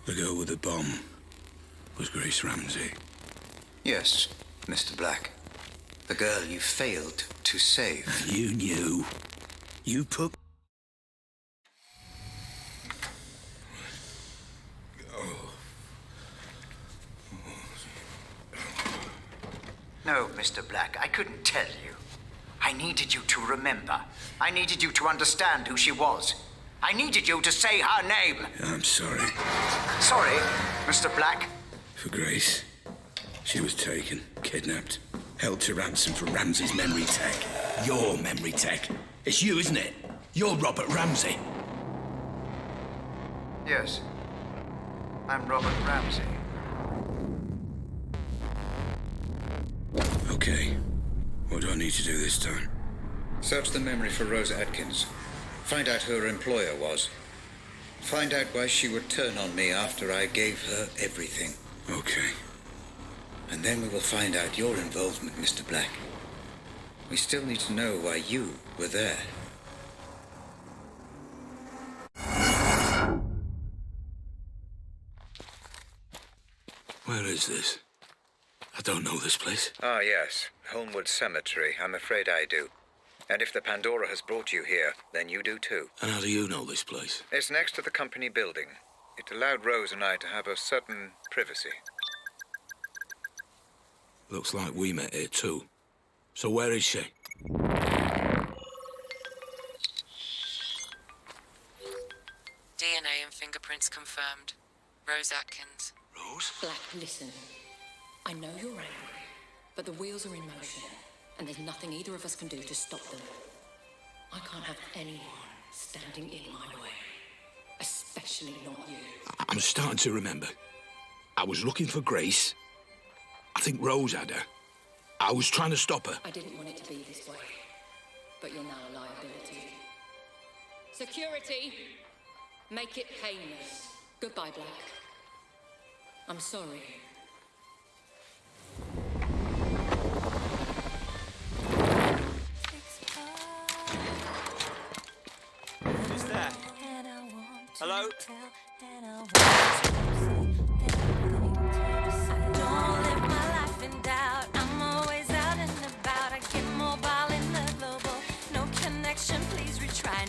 Speaker 12: The girl with the bomb was Grace Ramsey.
Speaker 6: Yes, Mr. Black. The girl you failed to save.
Speaker 12: And you knew. You put...
Speaker 17: No, Mr. Black, I couldn't tell you. I needed you to remember. I needed you to understand who she was. I needed you to say her name.
Speaker 12: I'm sorry.
Speaker 17: Sorry, Mr. Black.
Speaker 12: For Grace. She was taken, kidnapped, held to ransom for Ramsey's memory tech. Your memory tech. It's you, isn't it? You're Robert Ramsey.
Speaker 6: Yes. I'm Robert Ramsey.
Speaker 12: Okay. What do I need to do this time?
Speaker 6: Search the memory for Rose Atkins. Find out who her employer was. Find out why she would turn on me after I gave her everything.
Speaker 12: Okay.
Speaker 6: And then we will find out your involvement, Mr. Black. We still need to know why you were there.
Speaker 12: Where is this? I don't know this place.
Speaker 6: Ah, yes. Holmwood Cemetery. I'm afraid I do. And if the Pandora has brought you here, then you do too.
Speaker 12: And how do you know this place?
Speaker 6: It's next to the company building. It allowed Rose and I to have a certain privacy.
Speaker 12: Looks like we met here too. So where is she?
Speaker 10: DNA and fingerprints confirmed. Rose Atkins.
Speaker 12: Rose?
Speaker 1: Black, listen. I know you're angry, but the wheels are in motion, and there's nothing either of us can do to stop them. I can't have anyone standing in my way, especially not you.
Speaker 12: I'm starting to remember. I was looking for Grace. I think Rose had her. I was trying to stop her.
Speaker 1: I didn't want it to be this way, but you're now a liability. Security! Make it painless. Goodbye, Black. I'm sorry.
Speaker 11: Who's there? Hello?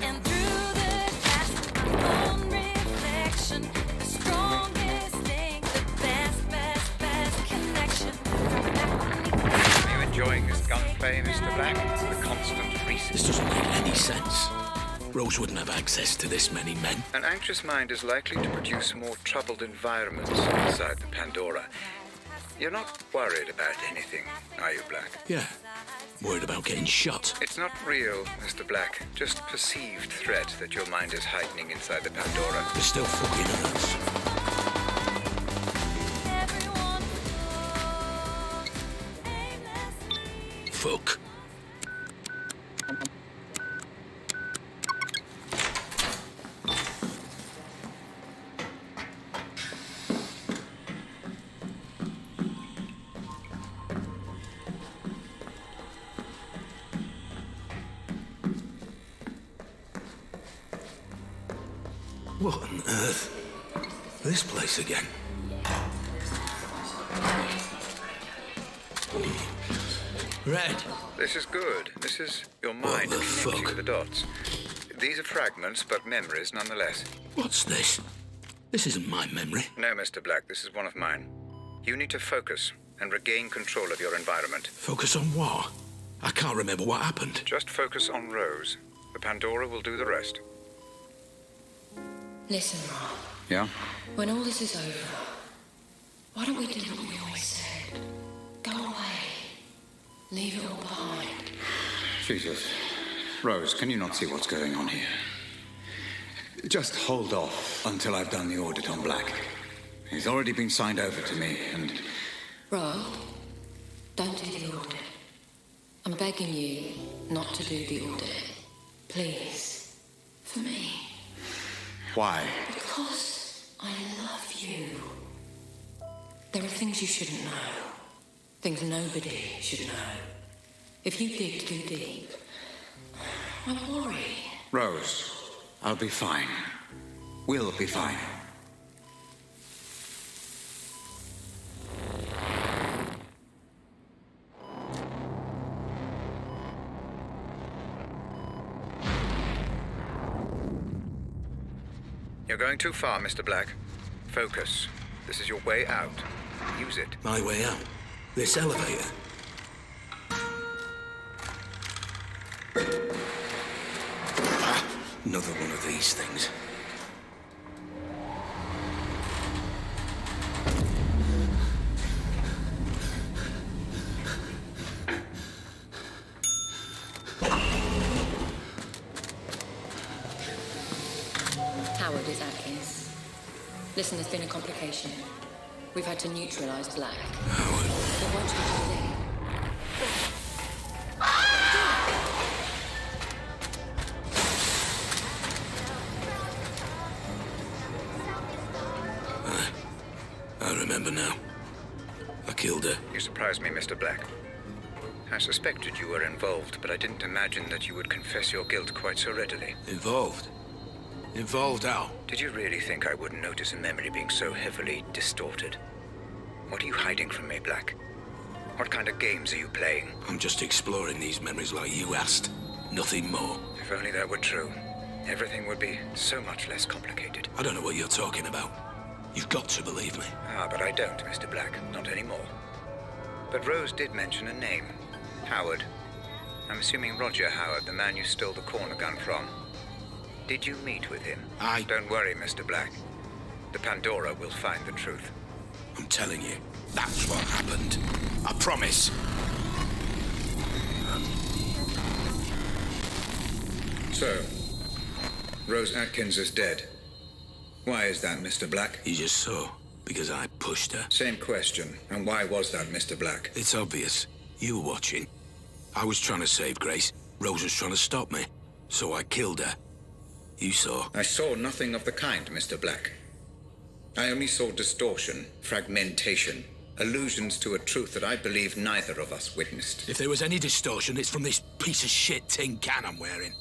Speaker 18: And through the past, my own reflection, the strongest link, the best connection.
Speaker 6: Are you enjoying this gunplay, Mr. Black? The constant reset.
Speaker 12: This doesn't make any sense. Rose wouldn't have access to this many men.
Speaker 6: An anxious mind is likely to produce more troubled environments inside the Pandora. You're not worried about anything, are you, Black?
Speaker 12: Yeah. Worried about getting shot.
Speaker 6: It's not real, Mr. Black. Just perceived threat that your mind is heightening inside the Pandora.
Speaker 12: They're still fucking at us. Fuck. What on earth? This place again? Red.
Speaker 6: This is good. This is your mind connecting the dots. These are fragments, but memories nonetheless.
Speaker 12: What's this? This isn't my memory.
Speaker 6: No, Mr. Black, this is one of mine. You need to focus and regain control of your environment.
Speaker 12: Focus on what? I can't remember what happened.
Speaker 6: Just focus on Rose. The Pandora will do the rest.
Speaker 1: Listen, Rob.
Speaker 6: Yeah?
Speaker 1: When all this is over, why don't we do what we always said? Go away. Leave it all behind.
Speaker 17: Jesus. Rose, can you not see what's going on here? Just hold off until I've done the audit on Black. He's already been signed over to me, and...
Speaker 1: Rob, don't do the audit. I'm begging you not to do the audit. Please. For me.
Speaker 17: Why?
Speaker 1: Because I love you. There are things you shouldn't know. Things nobody should know. If you dig too deep, I worry.
Speaker 17: Rose, I'll be fine. We'll be fine.
Speaker 6: You're going too far, Mr. Black. Focus. This is your way out. Use it.
Speaker 12: My way out? This elevator? Another one of these things.
Speaker 1: Howard is Atkins. Listen, there's been a complication. We've had to neutralize Black.
Speaker 12: Howard.
Speaker 1: But once we do that,
Speaker 12: I remember now. I killed her.
Speaker 6: You surprised me, Mr. Black. I suspected you were involved, but I didn't imagine that you would confess your guilt quite so readily.
Speaker 12: Involved? Involved how?
Speaker 6: Did you really think I wouldn't notice a memory being so heavily distorted? What are you hiding from me, Black? What kind of games are you playing?
Speaker 12: I'm just exploring these memories like you asked. Nothing more.
Speaker 6: If only that were true, everything would be so much less complicated.
Speaker 12: I don't know what you're talking about. You've got to believe me.
Speaker 6: Ah, but I don't, Mr. Black. Not anymore. But Rose did mention a name. Howard. I'm assuming Roger Howard, the man you stole the corner gun from. Did you meet with him? Don't worry, Mr. Black. The Pandora will find the truth.
Speaker 12: I'm telling you, that's what happened. I promise.
Speaker 6: So, Rose Atkins is dead. Why is that, Mr. Black?
Speaker 12: You just saw. Because I pushed her.
Speaker 6: Same question. And why was that, Mr. Black?
Speaker 12: It's obvious. You were watching. I was trying to save Grace. Rose was trying to stop me. So I killed her. You saw.
Speaker 6: I saw nothing of the kind, Mr. Black. I only saw distortion, fragmentation, allusions to a truth that I believe neither of us witnessed.
Speaker 12: If there was any distortion, it's from this piece of shit tin can I'm wearing.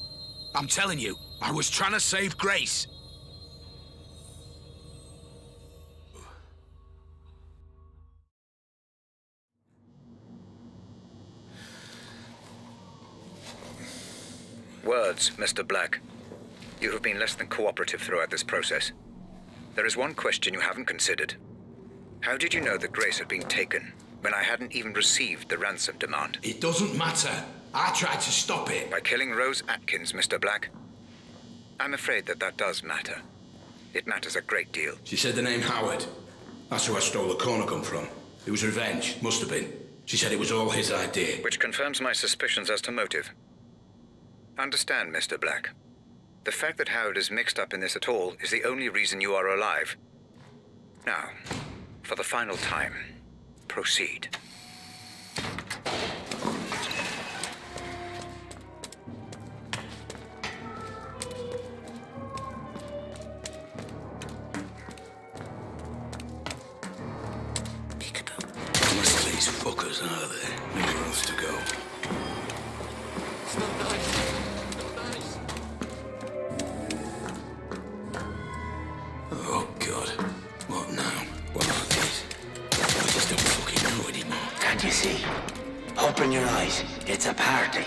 Speaker 12: I'm telling you, I was trying to save Grace.
Speaker 6: Words, Mr. Black. You have been less than cooperative throughout this process. There is one question you haven't considered. How did you know that Grace had been taken when I hadn't even received the ransom demand?
Speaker 12: It doesn't matter. I tried to stop it.
Speaker 6: By killing Rose Atkins, Mr. Black? I'm afraid that does matter. It matters a great deal.
Speaker 12: She said the name Howard. That's who I stole the corner gun from. It was revenge. Must have been. She said it was all his idea.
Speaker 6: Which confirms my suspicions as to motive. Understand, Mr. Black. The fact that Howard is mixed up in this at all is the only reason you are alive. Now, for the final time, proceed.
Speaker 12: How many of these fuckers are there? Nowhere else to go.
Speaker 11: It's not nice. Not nice.
Speaker 12: Oh, God. What now? What are these? I just don't fucking know anymore.
Speaker 17: Can't you see? Open your eyes. It's a party.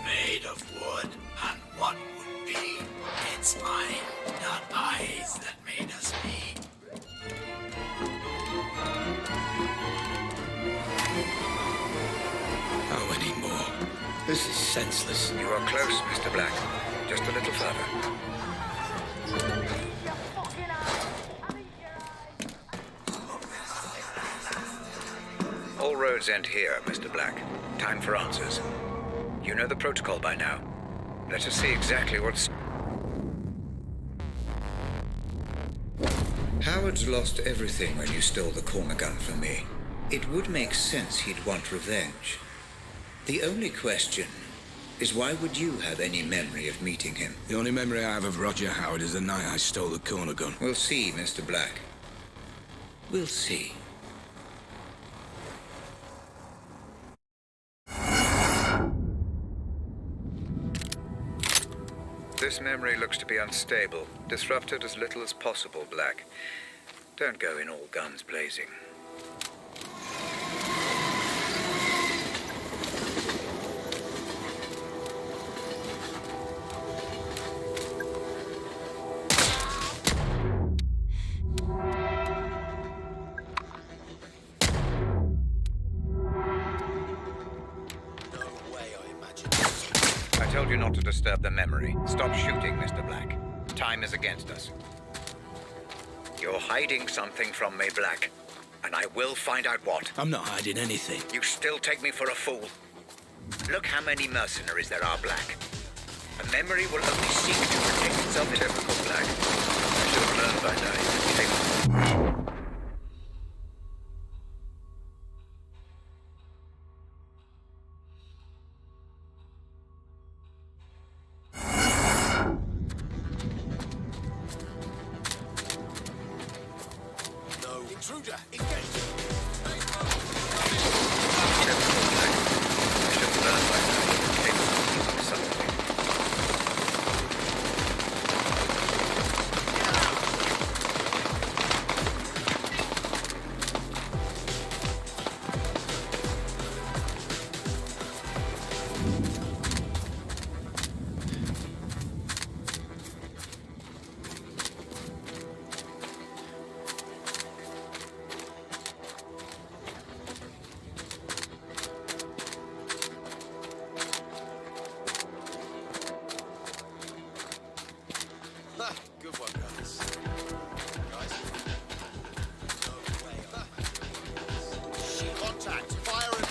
Speaker 12: Made of wood, and what would be? It's mine, not eyes that made us be. How many more? This is senseless.
Speaker 6: You are close, Mr. Black. Just a little further. All roads end here, Mr. Black. Time for answers. You know the protocol by now. Let us see exactly what's... Howard's lost everything when you stole the corner gun from me. It would make sense he'd want revenge. The only question is why would you have any memory of meeting him?
Speaker 12: The only memory I have of Roger Howard is the night I stole the corner gun.
Speaker 6: We'll see, Mr. Black. We'll see. This memory looks to be unstable. Disrupt it as little as possible, Black. Don't go in all guns blazing. I told you not to disturb the memory. Stop shooting, Mr. Black. Time is against us. You're hiding something from me, Black. And I will find out what.
Speaker 12: I'm not hiding anything.
Speaker 6: You still take me for a fool. Look how many mercenaries there are, Black. A memory will only seek to protect itself. Typical, Black. I should have learned by now.
Speaker 12: Intruder, engage!
Speaker 13: Good one, guys.
Speaker 12: Contact! Fire and...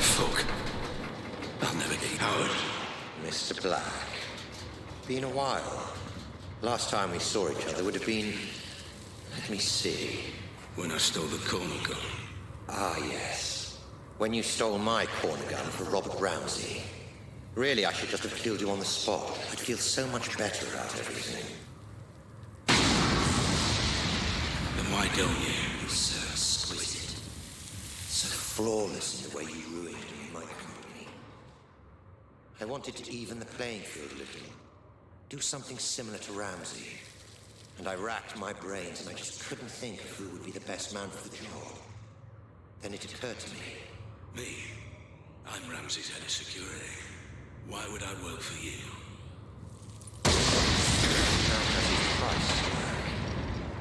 Speaker 12: Fuck. I'll never get Howard.
Speaker 9: Mr. Black. Been a while. Last time we saw each other would have been... Let me see.
Speaker 12: When I stole the corner gun.
Speaker 9: Ah, yes. When you stole my corner gun for Robert Ramsey. Really, I should just have killed you on the spot. I'd feel so much better about everything.
Speaker 12: Then why don't you?
Speaker 9: You're so exquisite. So flawless in the way you ruined me and my company. I wanted to even the playing field a little. Do something similar to Ramsey. And I racked my brains and I just couldn't think of who would be the best man for the job. Then it occurred to me.
Speaker 12: Me? I'm Ramsey's head of security. Why would I work for you?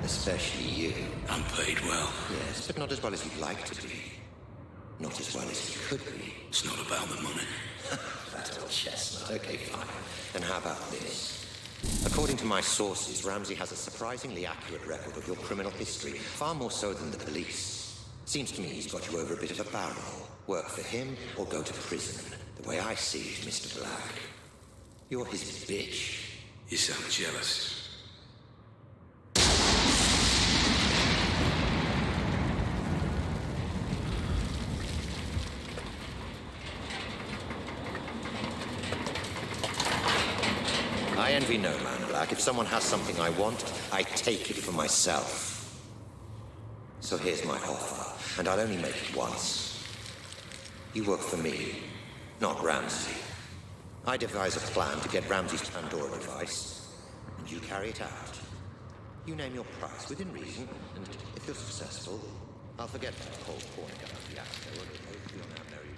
Speaker 9: Especially you.
Speaker 12: I'm paid well.
Speaker 9: Yes, but not as well as you'd like to be. Not as well as you could be.
Speaker 12: It's not about the money.
Speaker 9: That old chestnut. Okay, fine. Then how about this? According to my sources, Ramsey has a surprisingly accurate record of your criminal history, far more so than the police. Seems to me he's got you over a bit of a barrel. Work for him or go to prison. The way I see it, Mr. Black, you're his bitch.
Speaker 12: You sound jealous.
Speaker 9: I envy no man, Black. If someone has something I want, I take it for myself. So here's my offer, and I'll only make it once. You work for me, not Ramsey. I devise a plan to get Ramsey's Pandora device, and you carry it out. You name your price within reason, and if you're successful, I'll forget that whole corner gun fiasco and both be on our merry way.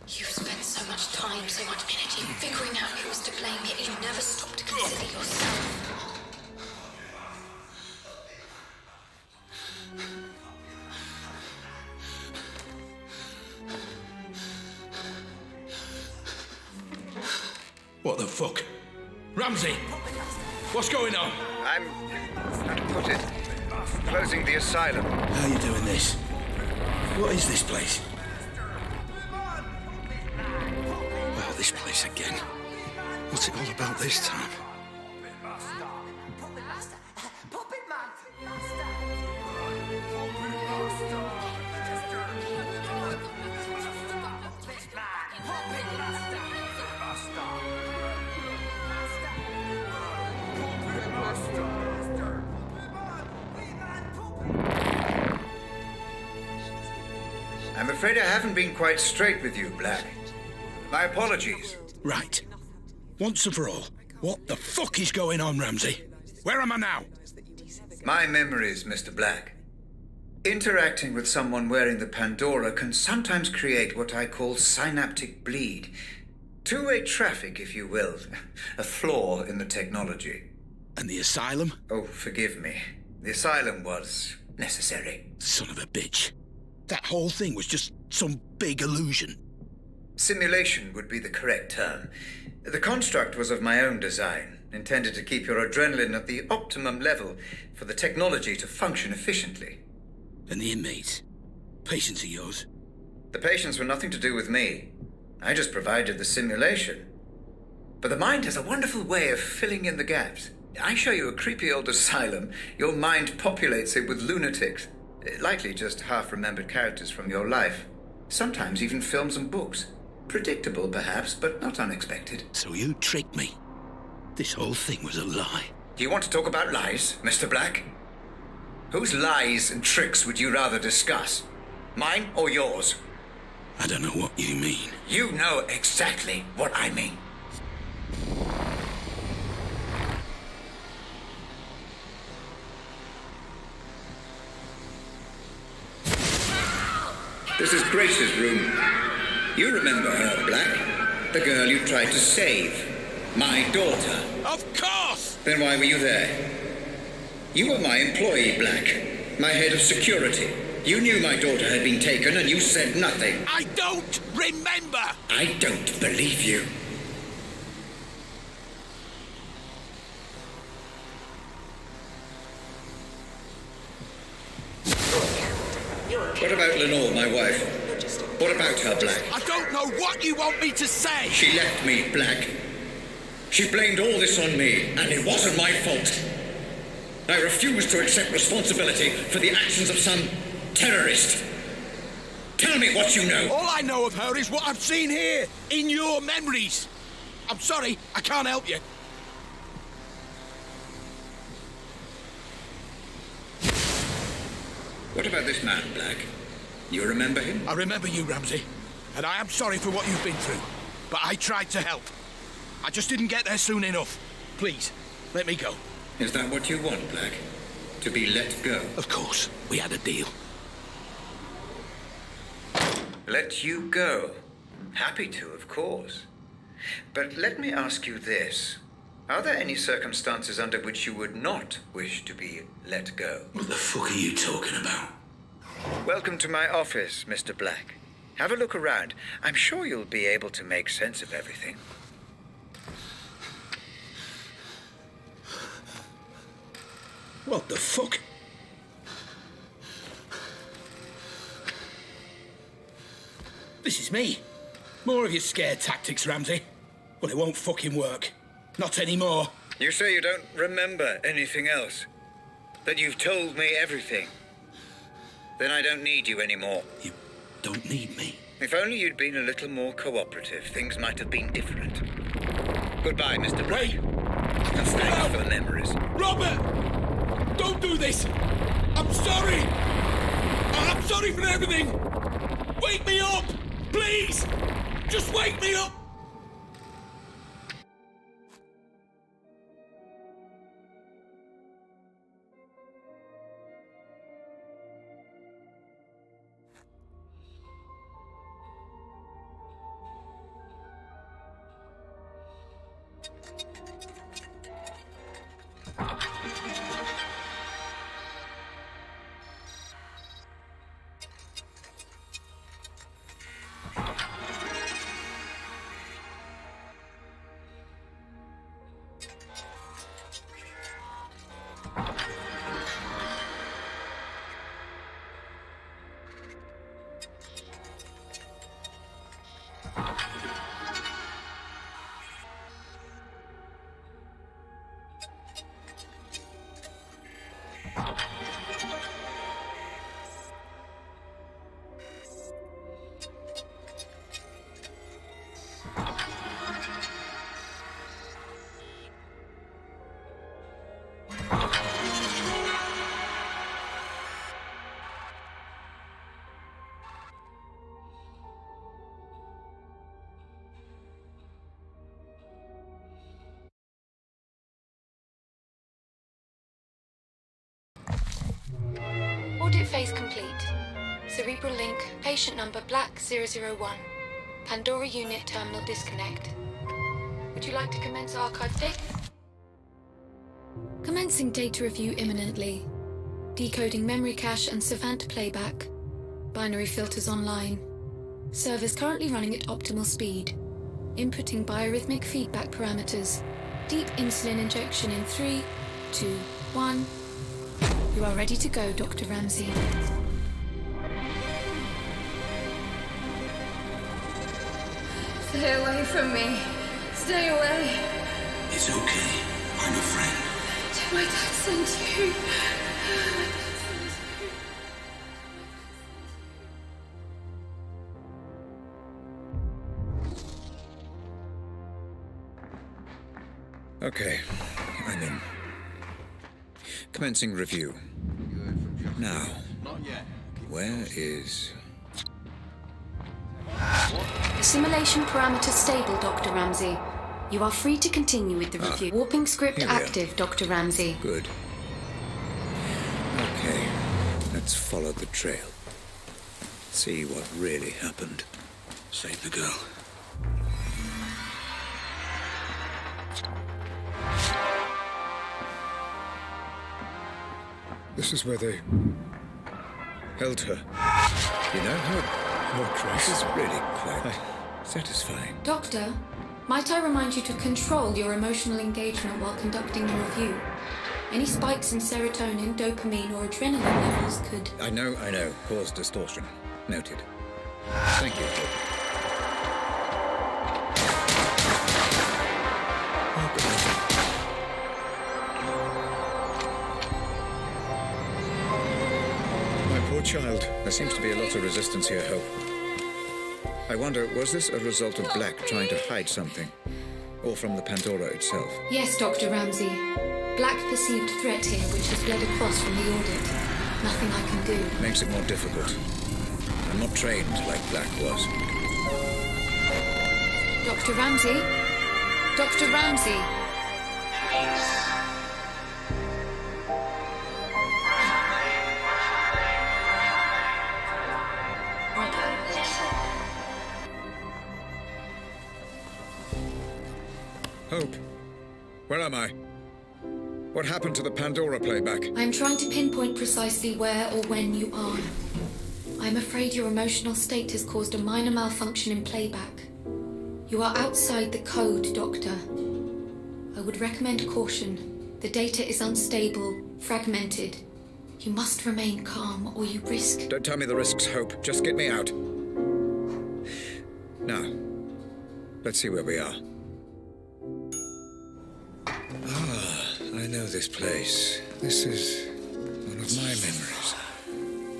Speaker 8: You spent so much time, so much energy figuring out who was to blame, yet you never stopped to consider yourself.
Speaker 12: What the fuck? Ramsey! What's going on?
Speaker 6: I'm put it. Closing the asylum.
Speaker 12: How are you doing this? What is this place? Oh, this place again. What's it all about this time?
Speaker 6: I'm afraid I haven't been quite straight with you, Black. My apologies.
Speaker 12: Right. Once and for all, what the fuck is going on, Ramsey? Where am I now?
Speaker 6: My memories, Mr. Black. Interacting with someone wearing the Pandora can sometimes create what I call synaptic bleed. Two-way traffic, if you will. A flaw in the technology.
Speaker 12: And the asylum?
Speaker 6: Oh, forgive me. The asylum was necessary.
Speaker 12: Son of a bitch. That whole thing was just some big illusion.
Speaker 6: Simulation would be the correct term. The construct was of my own design, intended to keep your adrenaline at the optimum level for the technology to function efficiently.
Speaker 12: And the inmates? Patients of yours?
Speaker 6: The patients were nothing to do with me. I just provided the simulation. But the mind has a wonderful way of filling in the gaps. I show you a creepy old asylum, your mind populates it with lunatics. Likely just half-remembered characters from your life. Sometimes even films and books. Predictable, perhaps, but not unexpected.
Speaker 12: So you tricked me. This whole thing was a lie.
Speaker 6: Do you want to talk about lies, Mr. Black? Whose lies and tricks would you rather discuss? Mine or yours?
Speaker 12: I don't know what you mean.
Speaker 6: You know exactly what I mean. This is Grace's room. You remember her, Black? The girl you tried to save. My daughter.
Speaker 12: Of course!
Speaker 6: Then why were you there? You were my employee, Black. My head of security.
Speaker 17: You knew my daughter had been taken and you said nothing.
Speaker 12: I don't remember!
Speaker 17: I don't believe you. What about Lenore, my wife? What about her, Black?
Speaker 12: I don't know what you want me to say!
Speaker 17: She left me, Black. She blamed all this on me, and it wasn't my fault. I refuse to accept responsibility for the actions of some terrorist. Tell me what you know.
Speaker 12: All I know of her is what I've seen here, in your memories. I'm sorry, I can't help you.
Speaker 17: What about this man, Black? You remember him?
Speaker 12: I remember you, Ramsey. And I am sorry for what you've been through. But I tried to help. I just didn't get there soon enough. Please, let me go.
Speaker 17: Is that what you want, Black? To be let go?
Speaker 12: Of course. We had a deal.
Speaker 6: Let you go? Happy to, of course. But let me ask you this. Are there any circumstances under which you would not wish to be let go?
Speaker 12: What the fuck are you talking about?
Speaker 6: Welcome to my office, Mr. Black. Have a look around. I'm sure you'll be able to make sense of everything.
Speaker 12: What the fuck? This is me. More of your scare tactics, Ramsey. Well, it won't fucking work. Not anymore.
Speaker 6: You say you don't remember anything else? That you've told me everything? Then I don't need you anymore.
Speaker 12: You don't need me?
Speaker 6: If only you'd been a little more cooperative, things might have been different. Goodbye, Mr. Black.
Speaker 12: Wait!
Speaker 6: And thanks for the memories.
Speaker 12: Robert! Don't do this! I'm sorry! I'm sorry for everything! Wake me up! Please! Just wake me up!
Speaker 16: Audit phase complete. Cerebral link, patient number Black 001. Pandora unit terminal disconnect. Would you like to commence archive pick? Commencing data review imminently. Decoding memory cache and Savant playback. Binary filters online. Servers currently running at optimal speed. Inputting biorhythmic feedback parameters. Deep insulin injection in 3, 2, 1. You are ready to go, Dr. Ramsey.
Speaker 8: Stay away from me. Stay away.
Speaker 12: It's okay. I'm a friend.
Speaker 8: Did my dad send you?
Speaker 6: Okay, I'm in. Commencing review. Now, where is...
Speaker 16: Simulation parameters stable, Dr. Ramsey. You are free to continue with the review. Warping script
Speaker 6: here we are.
Speaker 16: active, Dr. Ramsey.
Speaker 6: Good. Okay, let's follow the trail. See what really happened.
Speaker 12: Save the girl.
Speaker 6: This is where they held her. You know, her Grace is really quite satisfying.
Speaker 16: Doctor, might I remind you to control your emotional engagement while conducting the review? Any spikes in serotonin, dopamine, or adrenaline levels could...
Speaker 6: I know. Cause distortion. Noted. Thank you. My poor child. There seems to be a lot of resistance here, Hope. I wonder, was this a result of Black trying to hide something? Or from the Pandora itself?
Speaker 16: Yes, Dr. Ramsey. Black perceived threat here, which has bled across from the audit. Nothing I can do.
Speaker 6: Makes it more difficult. I'm not trained like Black was.
Speaker 16: Dr. Ramsey? Dr. Ramsey?
Speaker 6: Hope, where am I? What happened to the Pandora playback?
Speaker 16: I'm trying to pinpoint precisely where or when you are. I'm afraid your emotional state has caused a minor malfunction in playback. You are outside the code, Doctor. I would recommend caution. The data is unstable, fragmented. You must remain calm or you risk...
Speaker 6: Don't tell me the risks, Hope. Just get me out. Now, let's see where we are. I know this place. This is one of my memories.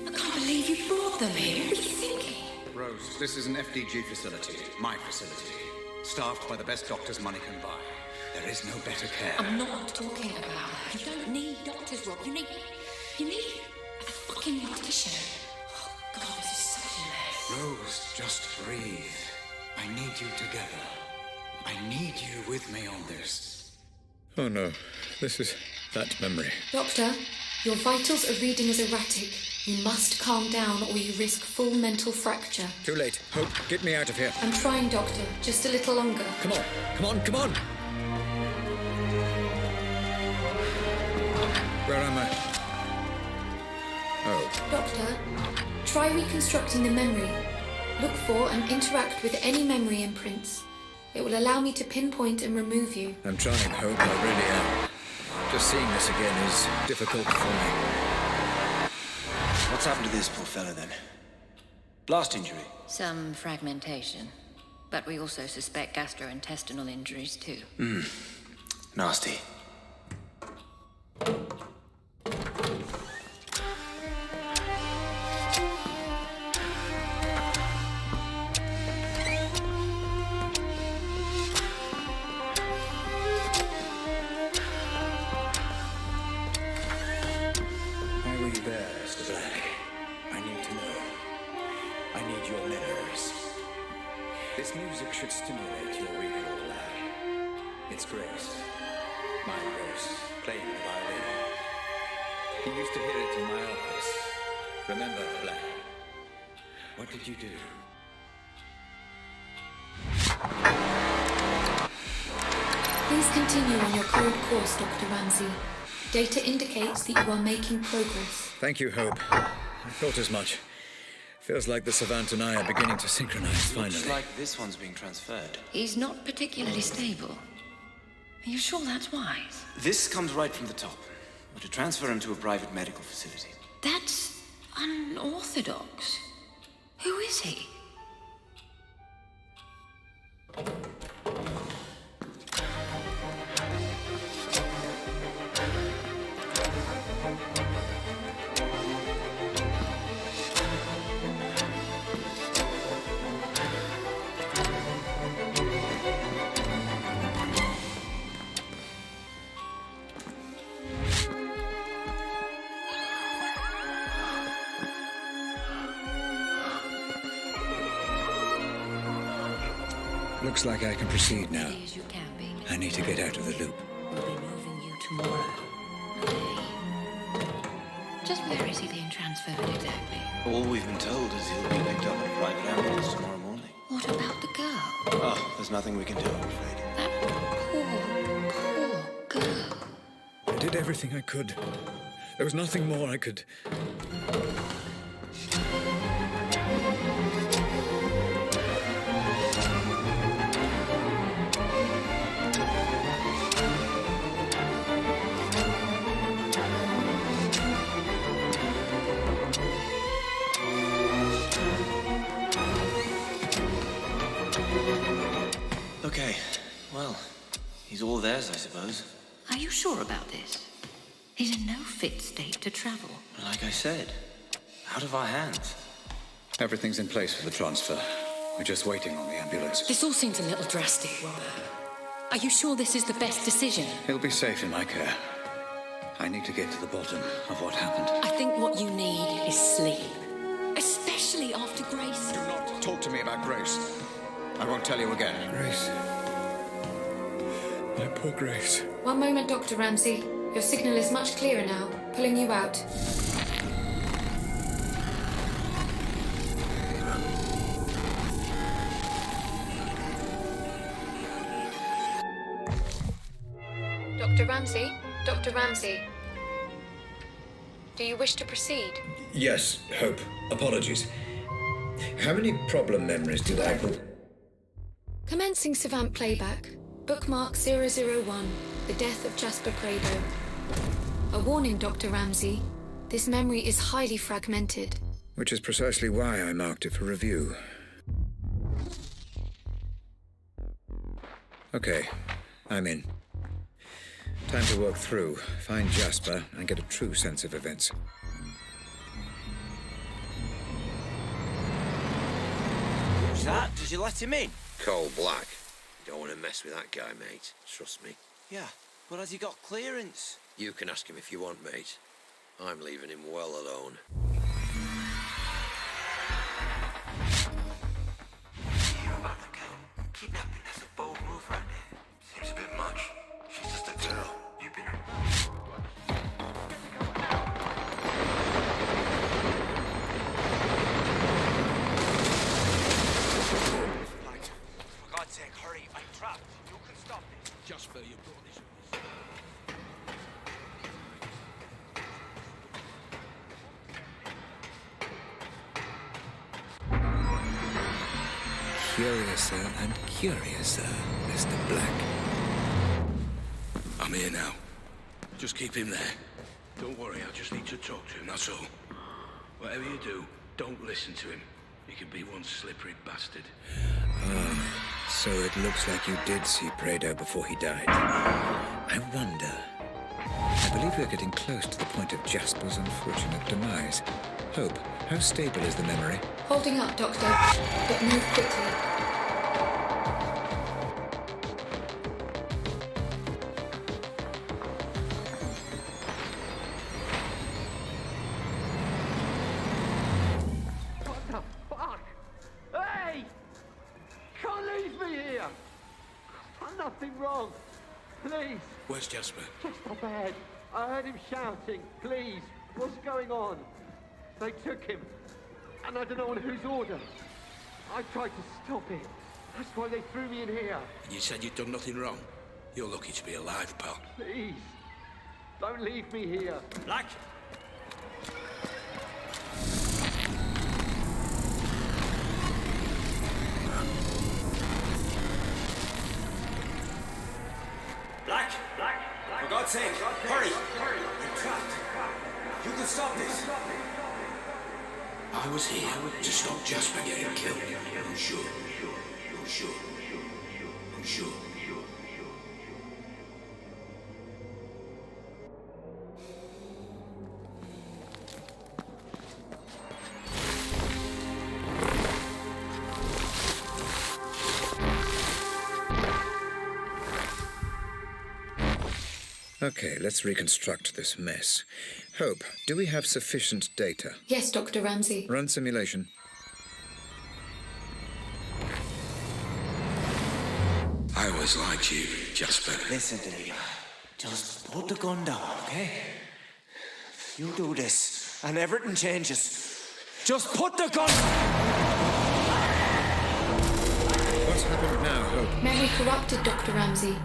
Speaker 1: I can't believe you brought them here. What are you thinking?
Speaker 17: Rose, this is an FDG facility. My facility. Staffed by the best doctors money can buy. There is no better care.
Speaker 1: I'm not talking about that. You don't need doctors, Rob. You need a fucking mortician. Oh, God, this is such a mess.
Speaker 17: Rose, just breathe. I need you together. I need you with me on this.
Speaker 6: Oh no, this is that memory.
Speaker 16: Doctor, your vitals are reading as erratic. You must calm down or you risk full mental fracture.
Speaker 6: Too late. Hope, get me out of here.
Speaker 16: I'm trying, Doctor. Just a little longer.
Speaker 6: Come on. Where am I? Oh.
Speaker 16: Doctor, try reconstructing the memory. Look for and interact with any memory imprints. It will allow me to pinpoint and remove you.
Speaker 6: I'm trying, Hope. I really am. Just seeing this again is difficult for me.
Speaker 5: What's happened to this poor fella, then? Blast injury?
Speaker 1: Some fragmentation. But we also suspect gastrointestinal injuries, too.
Speaker 5: Nasty.
Speaker 6: This music should stimulate your recall, lad. It's Grace. My Grace, playing the violin. You used to hear it in my office. Remember, Black? What did you do?
Speaker 16: Please continue on your current course, Dr. Ramsey. Data indicates that you are making progress.
Speaker 6: Thank you, Hope. I thought as much. Feels like the Savant and I are beginning to synchronize, finally.
Speaker 5: Looks like this one's being transferred.
Speaker 1: He's not particularly stable. Are you sure that's wise?
Speaker 5: This comes right from the top. We're to transfer him to a private medical facility.
Speaker 1: That's unorthodox. Who is he?
Speaker 6: Looks like I can proceed now.
Speaker 1: Ready as you can be.
Speaker 6: I need to get out of the loop.
Speaker 1: We'll be moving you tomorrow. Okay. Just where is he being transferred exactly?
Speaker 5: All we've been told is he'll be picked up in a private ambulance tomorrow morning.
Speaker 1: What about the girl?
Speaker 5: Oh, there's nothing we can do, I'm afraid.
Speaker 1: That poor girl.
Speaker 6: I did everything I could. There was nothing more I could...
Speaker 11: Okay, well, he's all theirs, I suppose.
Speaker 1: Are you sure about this? He's in no fit state to travel.
Speaker 11: Like I said, out of our hands.
Speaker 6: Everything's in place for the transfer. We're just waiting on the ambulance.
Speaker 1: This all seems a little drastic, Robert. Are you sure this is the best decision?
Speaker 6: He'll be safe in my care. I need to get to the bottom of what happened.
Speaker 1: I think what you need is sleep. Especially after Grace.
Speaker 6: Do not talk to me about Grace. I won't tell you again. Grace. My poor Grace.
Speaker 16: One moment, Dr. Ramsey. Your signal is much clearer now. Pulling you out. Dr. Ramsey? Dr. Ramsey? Do you wish to proceed?
Speaker 17: Yes, Hope. Apologies. How many problem memories did I put?
Speaker 16: Commencing Savant playback. Bookmark 001. The death of Jasper Prado. A warning, Dr. Ramsey. This memory is highly fragmented.
Speaker 6: Which is precisely why I marked it for review. Okay, I'm in. Time to work through, find Jasper, and get a true sense of events.
Speaker 11: Who's that? Did you let him in?
Speaker 4: Coal black. You don't want to mess with that guy, mate. Trust me.
Speaker 11: Yeah, but has he got clearance?
Speaker 4: You can ask him if you want, mate. I'm leaving him well alone.
Speaker 5: Hear about the girl? Kidnapping, that's a bold move right there. Seems a bit much. She's just a girl. You've been... For God's sake, hurry. I'm trapped. You can stop this.
Speaker 12: Jasper, you brought this with us.
Speaker 6: Curiouser and curiouser, Mr. Black.
Speaker 12: I'm here now. Just keep him there. Don't worry, I just need to talk to him, that's all. Whatever you do, don't listen to him. He can be one slippery bastard.
Speaker 6: Ah, so it looks like you did see Prado before he died. I wonder. I believe we're getting close to the point of Jasper's unfortunate demise. Hope, how stable is the memory?
Speaker 16: Holding up, Doctor, but move quickly.
Speaker 19: What the fuck? Hey! Can't leave me here! I've done nothing wrong. Please.
Speaker 12: Where's Jasper?
Speaker 19: Just not bad. I heard him shouting. Please. What's going on? They took him. And I don't know on whose order. I tried to stop it. That's why they threw me in here.
Speaker 12: You said you'd done nothing wrong. You're lucky to be alive, pal.
Speaker 19: Please. Don't leave me here.
Speaker 11: Black! Black! For God's sake, hurry! I'm trapped. You can stop this.
Speaker 12: I was here to stop Jasper getting killed. I'm sure. I'm sure. I'm sure.
Speaker 6: Okay, let's reconstruct this mess. Hope, do we have sufficient data?
Speaker 16: Yes, Dr. Ramsey.
Speaker 6: Run simulation.
Speaker 12: I always liked you, Jasper.
Speaker 11: Listen to me. Just put the gun down, okay? You do this, and everything changes. Just put the gun...
Speaker 6: What's happened now, Hope?
Speaker 16: Memory corrupted, Dr. Ramsey.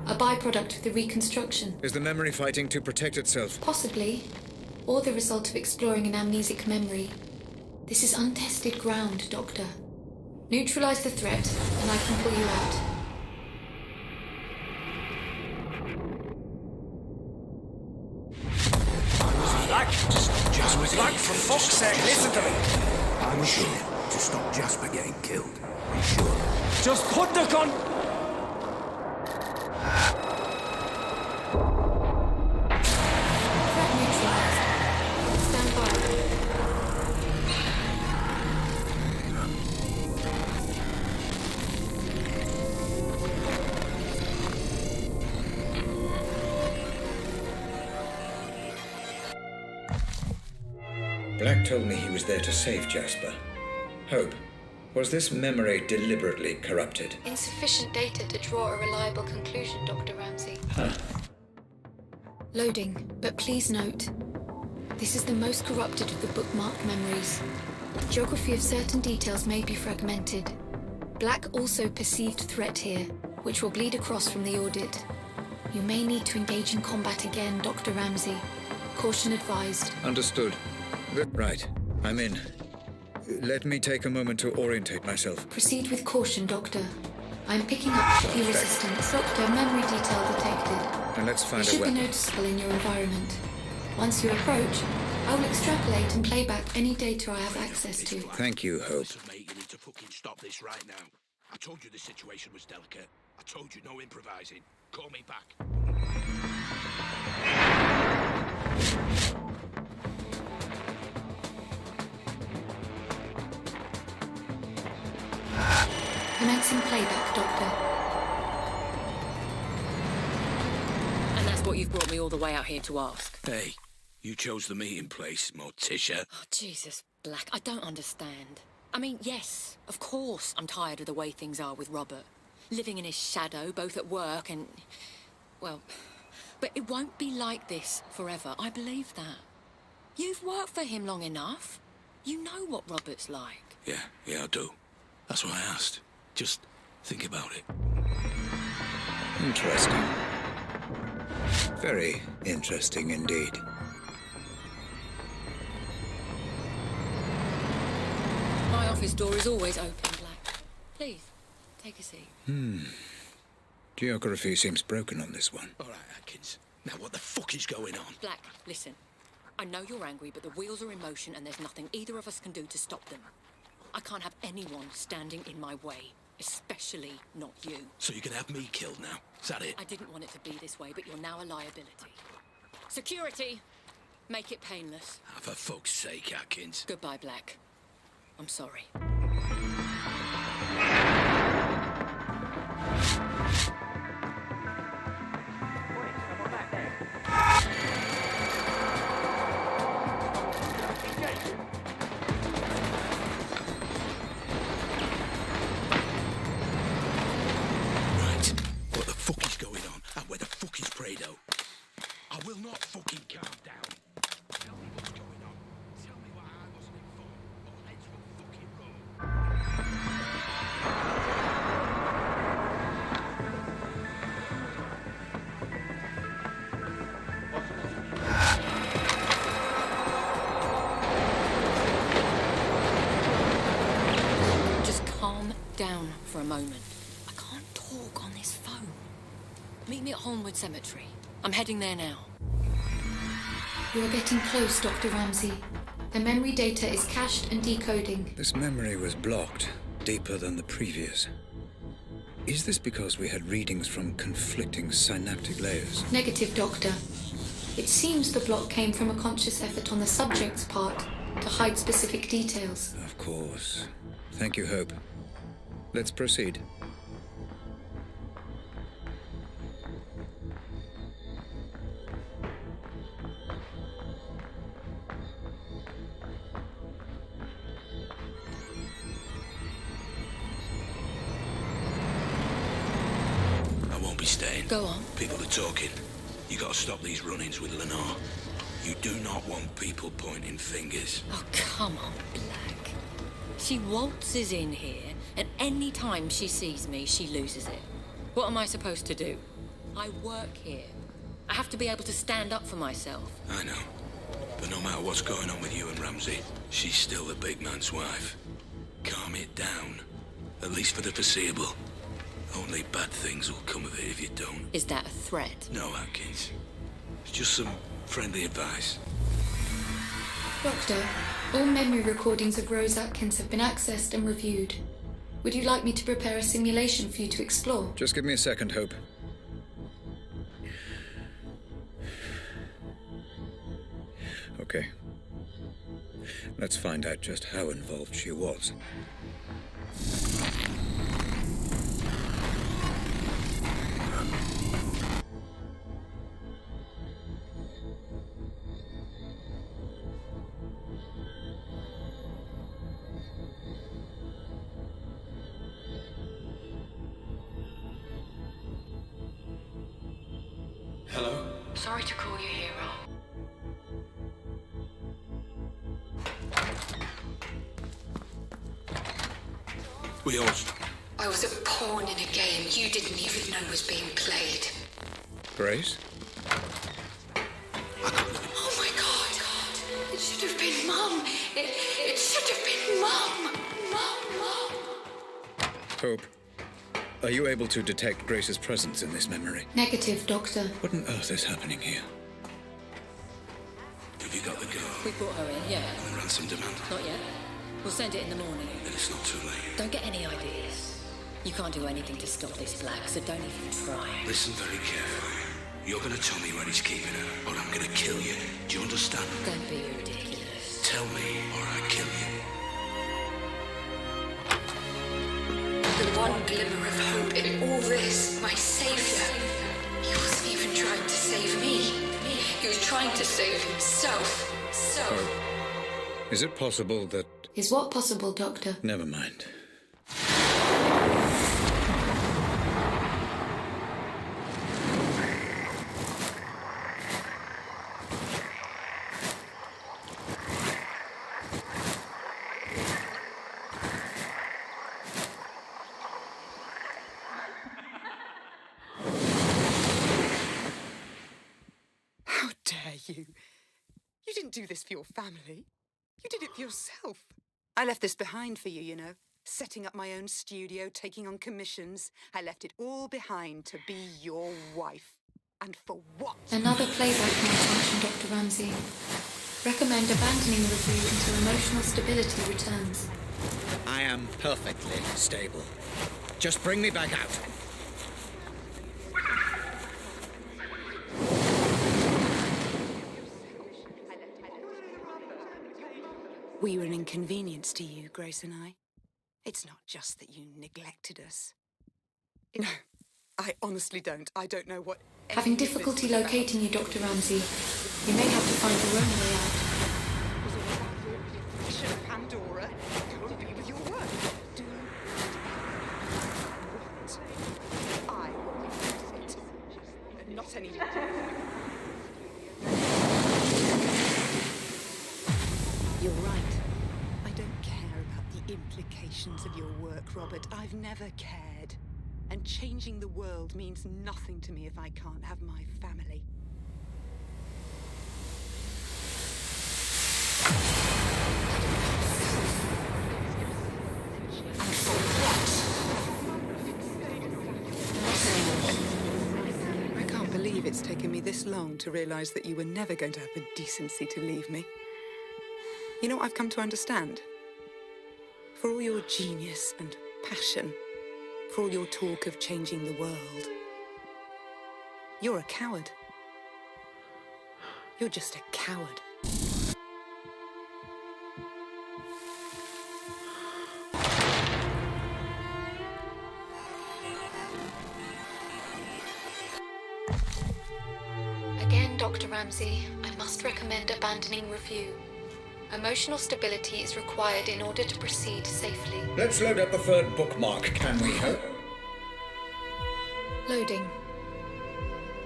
Speaker 16: A byproduct of the reconstruction.
Speaker 6: Is the memory fighting to protect itself?
Speaker 16: Possibly. Or the result of exploring an amnesic memory. This is untested ground, Doctor. Neutralize the threat, and I can pull you out.
Speaker 11: Black! Just Black, for fuck's sake, listen to me!
Speaker 12: I'm sure to stop Jasper getting killed. I'm sure.
Speaker 11: Just put the gun...
Speaker 16: Threat neutralized. Stand by.
Speaker 17: Black told me he was there to save Jasper. Hope, was this memory deliberately corrupted?
Speaker 16: Insufficient data to draw a reliable conclusion, Dr. Ramsey.
Speaker 17: Huh.
Speaker 16: Loading, but please note, this is the most corrupted of the bookmarked memories. Geography of certain details may be fragmented. Black also perceived threat here, which will bleed across from the audit. You may need to engage in combat again, Dr. Ramsey. Caution advised.
Speaker 6: Understood. Right, I'm in. Let me take a moment to orientate myself.
Speaker 16: Proceed with caution, Doctor. I'm picking up the resistance. Doctor, memory detail detected.
Speaker 6: And let's find
Speaker 16: It
Speaker 6: a
Speaker 16: should be
Speaker 6: weapon.
Speaker 16: noticeable in your environment. Once you approach, I will extrapolate and play back any data I have access to.
Speaker 6: Thank you, Hope.
Speaker 12: Listen, mate, you need to fucking stop this right now. I told you the situation was delicate. I told you no improvising. Call me back.
Speaker 16: Commencing playback, Doctor.
Speaker 1: And that's what you've brought me all the way out here to ask.
Speaker 12: Hey, you chose the meeting place, Morticia.
Speaker 1: Oh, Jesus, Black, I don't understand. I mean, yes, of course I'm tired of the way things are with Robert. Living in his shadow, both at work and... well... but it won't be like this forever, I believe that. You've worked for him long enough. You know what Robert's like.
Speaker 12: Yeah, I do. That's why I asked. Just think about it.
Speaker 6: Interesting. Very interesting indeed.
Speaker 1: My office door is always open, Black. Please, take a seat.
Speaker 6: Geography seems broken on this one.
Speaker 12: All right, Atkins. Now what the fuck is going on?
Speaker 1: Black, listen. I know you're angry, but the wheels are in motion and there's nothing either of us can do to stop them. I can't have anyone standing in my way, especially not you.
Speaker 12: So you can have me killed now? Is that it?
Speaker 1: I didn't want it to be this way, but you're now a liability. Security! Make it painless.
Speaker 12: Ah, for fuck's sake, Atkins.
Speaker 1: Goodbye, Black. I'm sorry.
Speaker 12: Right. What the fuck is going on? And where the fuck is Prado? I will not fucking calm down. Tell me what's going on. Tell me why I wasn't informed. Or heads will fucking roll.
Speaker 1: Just calm down for a moment. I can't talk on this phone. Meet me at Holmwood Cemetery. I'm heading there now.
Speaker 16: You are getting close, Dr. Ramsey. The memory data is cached and decoding.
Speaker 6: This memory was blocked, deeper than the previous. Is this because we had readings from conflicting synaptic layers?
Speaker 16: Negative, Doctor. It seems the block came from a conscious effort on the subject's part to hide specific details.
Speaker 6: Of course. Thank you, Hope. Let's proceed.
Speaker 12: I won't be staying.
Speaker 1: Go on.
Speaker 12: People are talking. You gotta stop these run-ins with Lenore. You do not want people pointing fingers.
Speaker 1: Oh, come on, Black. She waltzes in here, and any time she sees me, she loses it. What am I supposed to do? I work here. I have to be able to stand up for myself.
Speaker 12: I know. But no matter what's going on with you and Ramsey, she's still the big man's wife. Calm it down. At least for the foreseeable. Only bad things will come of it if you don't.
Speaker 1: Is that a threat?
Speaker 12: No, Atkins. It's just some friendly advice.
Speaker 16: Doctor, all memory recordings of Rose Atkins have been accessed and reviewed. Would you like me to prepare a simulation for you to explore?
Speaker 6: Just give me a second, Hope. Okay. Let's find out just how involved she was.
Speaker 12: Hello?
Speaker 8: Sorry to call you hero.
Speaker 12: We all...
Speaker 8: I was a pawn in a game you didn't even know was being played.
Speaker 6: Grace?
Speaker 8: Oh my god. It should have been Mum. It should have been Mum. Mum.
Speaker 6: Hope, are you able to detect Grace's presence in this memory?
Speaker 16: Negative, Doctor.
Speaker 6: What on earth is happening here?
Speaker 12: Have you got the girl?
Speaker 1: We brought her in, yeah.
Speaker 12: And the ransom demand?
Speaker 1: Not yet. We'll send it in the morning.
Speaker 12: Then it's not too late.
Speaker 1: Don't get any ideas. You can't do anything to stop this Black, so don't even try.
Speaker 12: Listen very carefully. You're gonna tell me where he's keeping her, or I'm gonna kill you. Do you understand?
Speaker 1: Don't be ridiculous.
Speaker 12: Tell me, or I kill you.
Speaker 8: The one glimmer of hope in all this, my savior. He wasn't even trying to save me. He was trying to save himself.
Speaker 6: Hope, is it possible that...
Speaker 16: Is what possible, Doctor?
Speaker 6: Never mind.
Speaker 2: How dare you? You didn't do this for your family. You did it for yourself. I left this behind for you, you know. Setting up my own studio, taking on commissions. I left it all behind to be your wife. And for what?
Speaker 16: Another playback malfunction, Dr. Ramsey. Recommend abandoning the review until emotional stability returns.
Speaker 17: I am perfectly stable. Just bring me back out.
Speaker 2: We were an inconvenience to you, Grace and I. It's not just that you neglected us. No, I honestly don't. I don't know what...
Speaker 16: Having difficulty locating you, Dr. Ramsey. You may have to find your own way out.
Speaker 2: Pandora, go and be with your work. Do what I want it. Not anymore. You're right. I don't care about the implications of your work, Robert. I've never cared. And changing the world means nothing to me if I can't have my family. I can't believe it's taken me this long to realize that you were never going to have the decency to leave me. You know what I've come to understand? For all your genius and passion, for all your talk of changing the world, you're a coward. You're just a coward.
Speaker 16: Again, Dr. Ramsey, I must recommend abandoning review. Emotional stability is required in order to proceed safely.
Speaker 17: Let's load up the third bookmark, can we, Hope?
Speaker 16: Loading.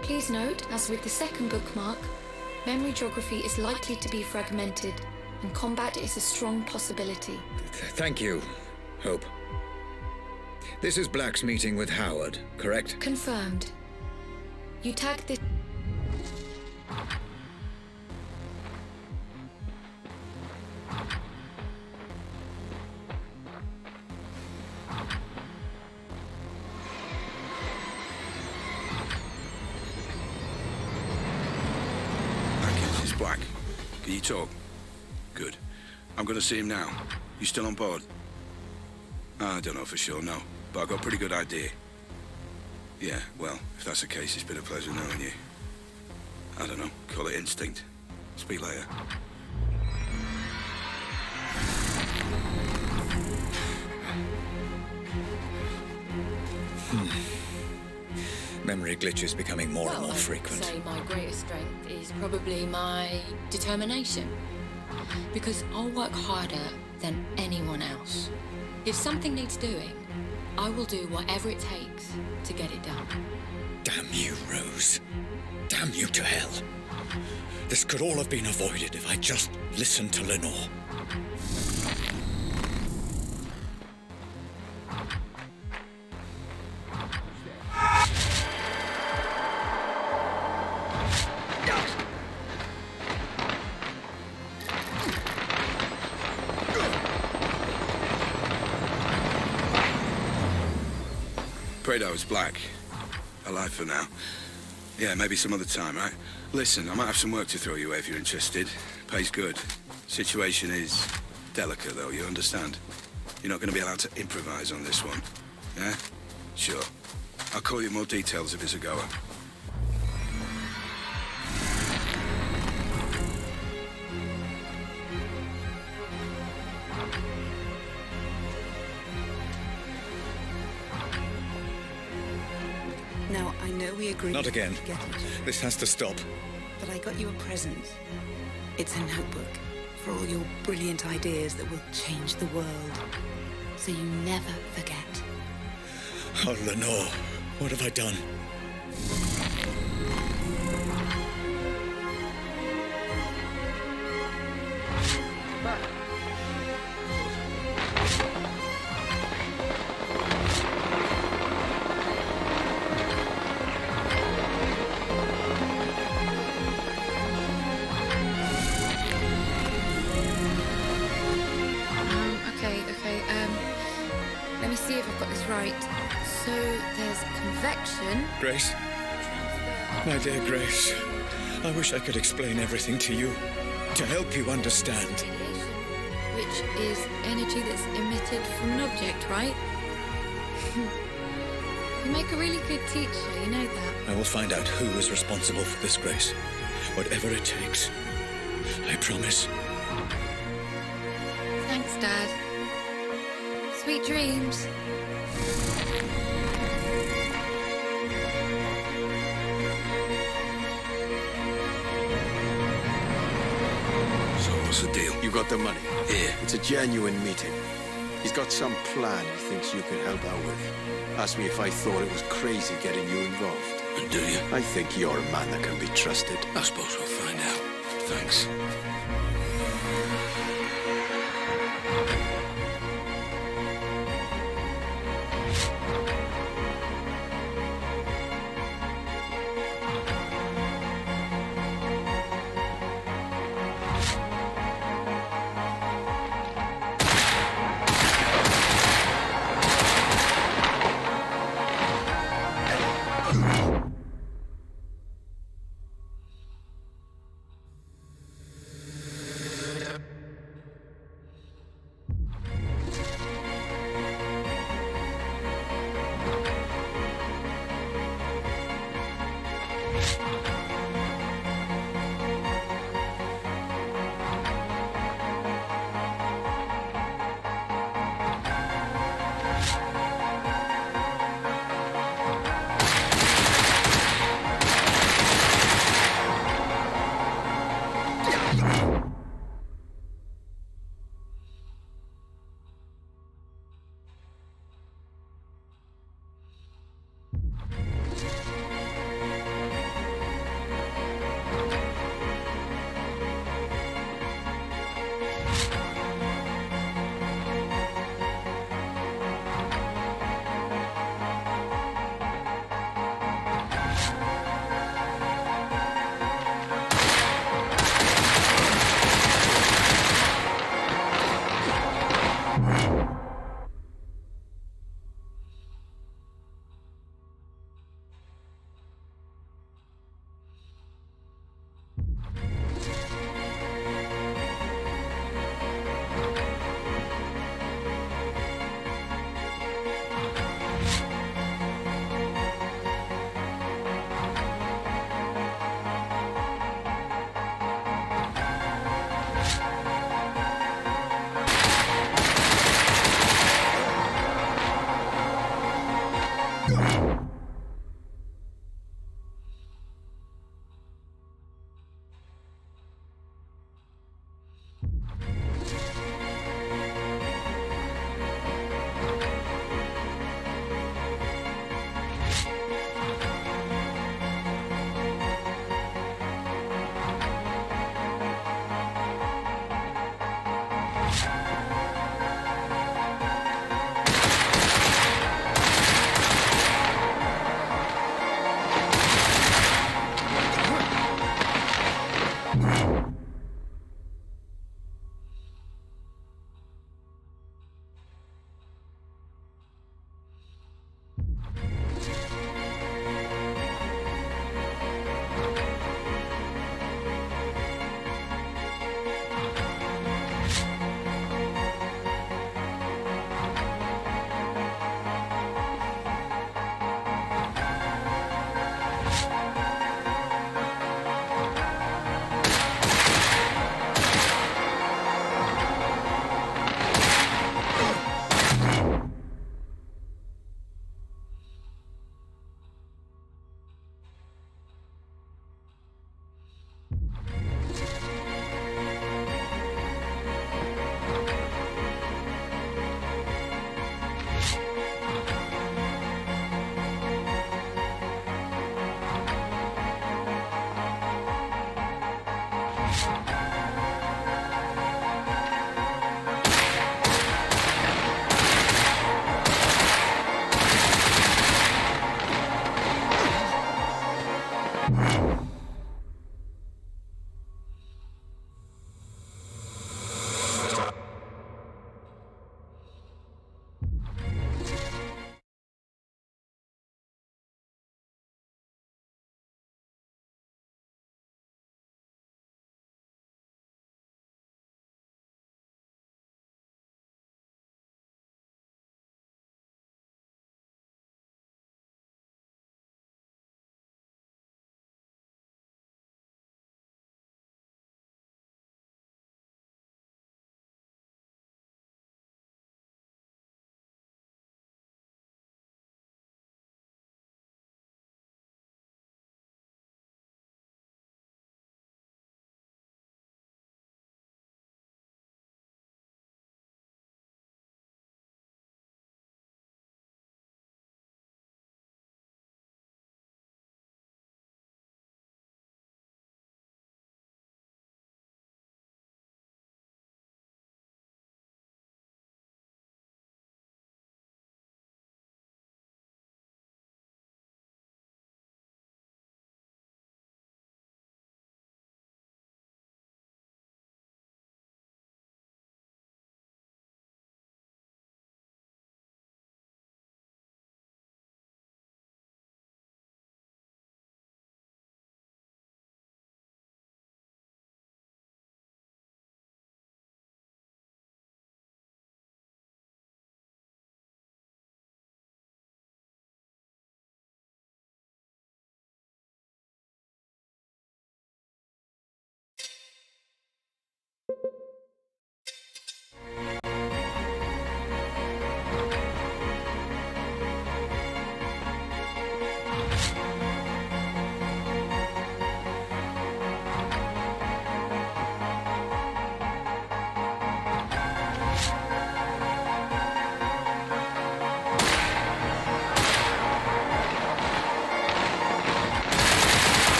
Speaker 16: Please note, as with the second bookmark, memory geography is likely to be fragmented, and combat is a strong possibility.
Speaker 6: Thank you, Hope. This is Black's meeting with Howard, correct?
Speaker 16: Confirmed. You tagged this...
Speaker 12: you talk? Good. I'm gonna see him now. You still on board? I don't know for sure, no. But I've got a pretty good idea. Yeah, well, if that's the case, it's been a pleasure knowing you. I don't know, call it instinct. Speak later.
Speaker 17: Memory glitches becoming more and more
Speaker 1: I'd
Speaker 17: frequent.
Speaker 1: say my greatest strength is probably my determination. Because I'll work harder than anyone else. If something needs doing, I will do whatever it takes to get it done.
Speaker 17: Damn you, Rose. Damn you to hell. This could all have been avoided if I just listened to Lenore.
Speaker 12: Afraid I was black. Alive for now. Yeah, maybe some other time, right? Listen, I might have some work to throw your way if you're interested. Pays good. Situation is delicate, though, you understand? You're not going to be allowed to improvise on this one. Yeah? Sure. I'll call you more details if it's a goer.
Speaker 2: Now, I know we agreed...
Speaker 17: Not again.
Speaker 2: to get it,
Speaker 17: This has to stop.
Speaker 2: but I got you a present. It's a notebook for all your brilliant ideas that will change the world. So you never forget.
Speaker 17: Oh, Lenore, what have I done?
Speaker 16: Let me see if I've got this right. So there's convection.
Speaker 17: Grace? My dear Grace, I wish I could explain everything to you, to help you understand.
Speaker 16: Which is energy that's emitted from an object, right? You make a really good teacher, you know that.
Speaker 17: I will find out who is responsible for this, Grace. Whatever it takes. I promise.
Speaker 16: Thanks, Dad. Sweet dreams.
Speaker 12: So what's the deal?
Speaker 13: You got the money.
Speaker 12: Here.
Speaker 13: It's a genuine meeting. He's got some plan he thinks you can help out with. Asked me if I thought it was crazy getting you involved.
Speaker 12: And do you?
Speaker 13: I think you're a man that can be trusted.
Speaker 12: I suppose we'll find out. Thanks.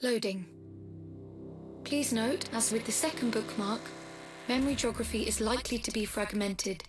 Speaker 16: Loading. Please note, as with the second bookmark, memory geography is likely to be fragmented.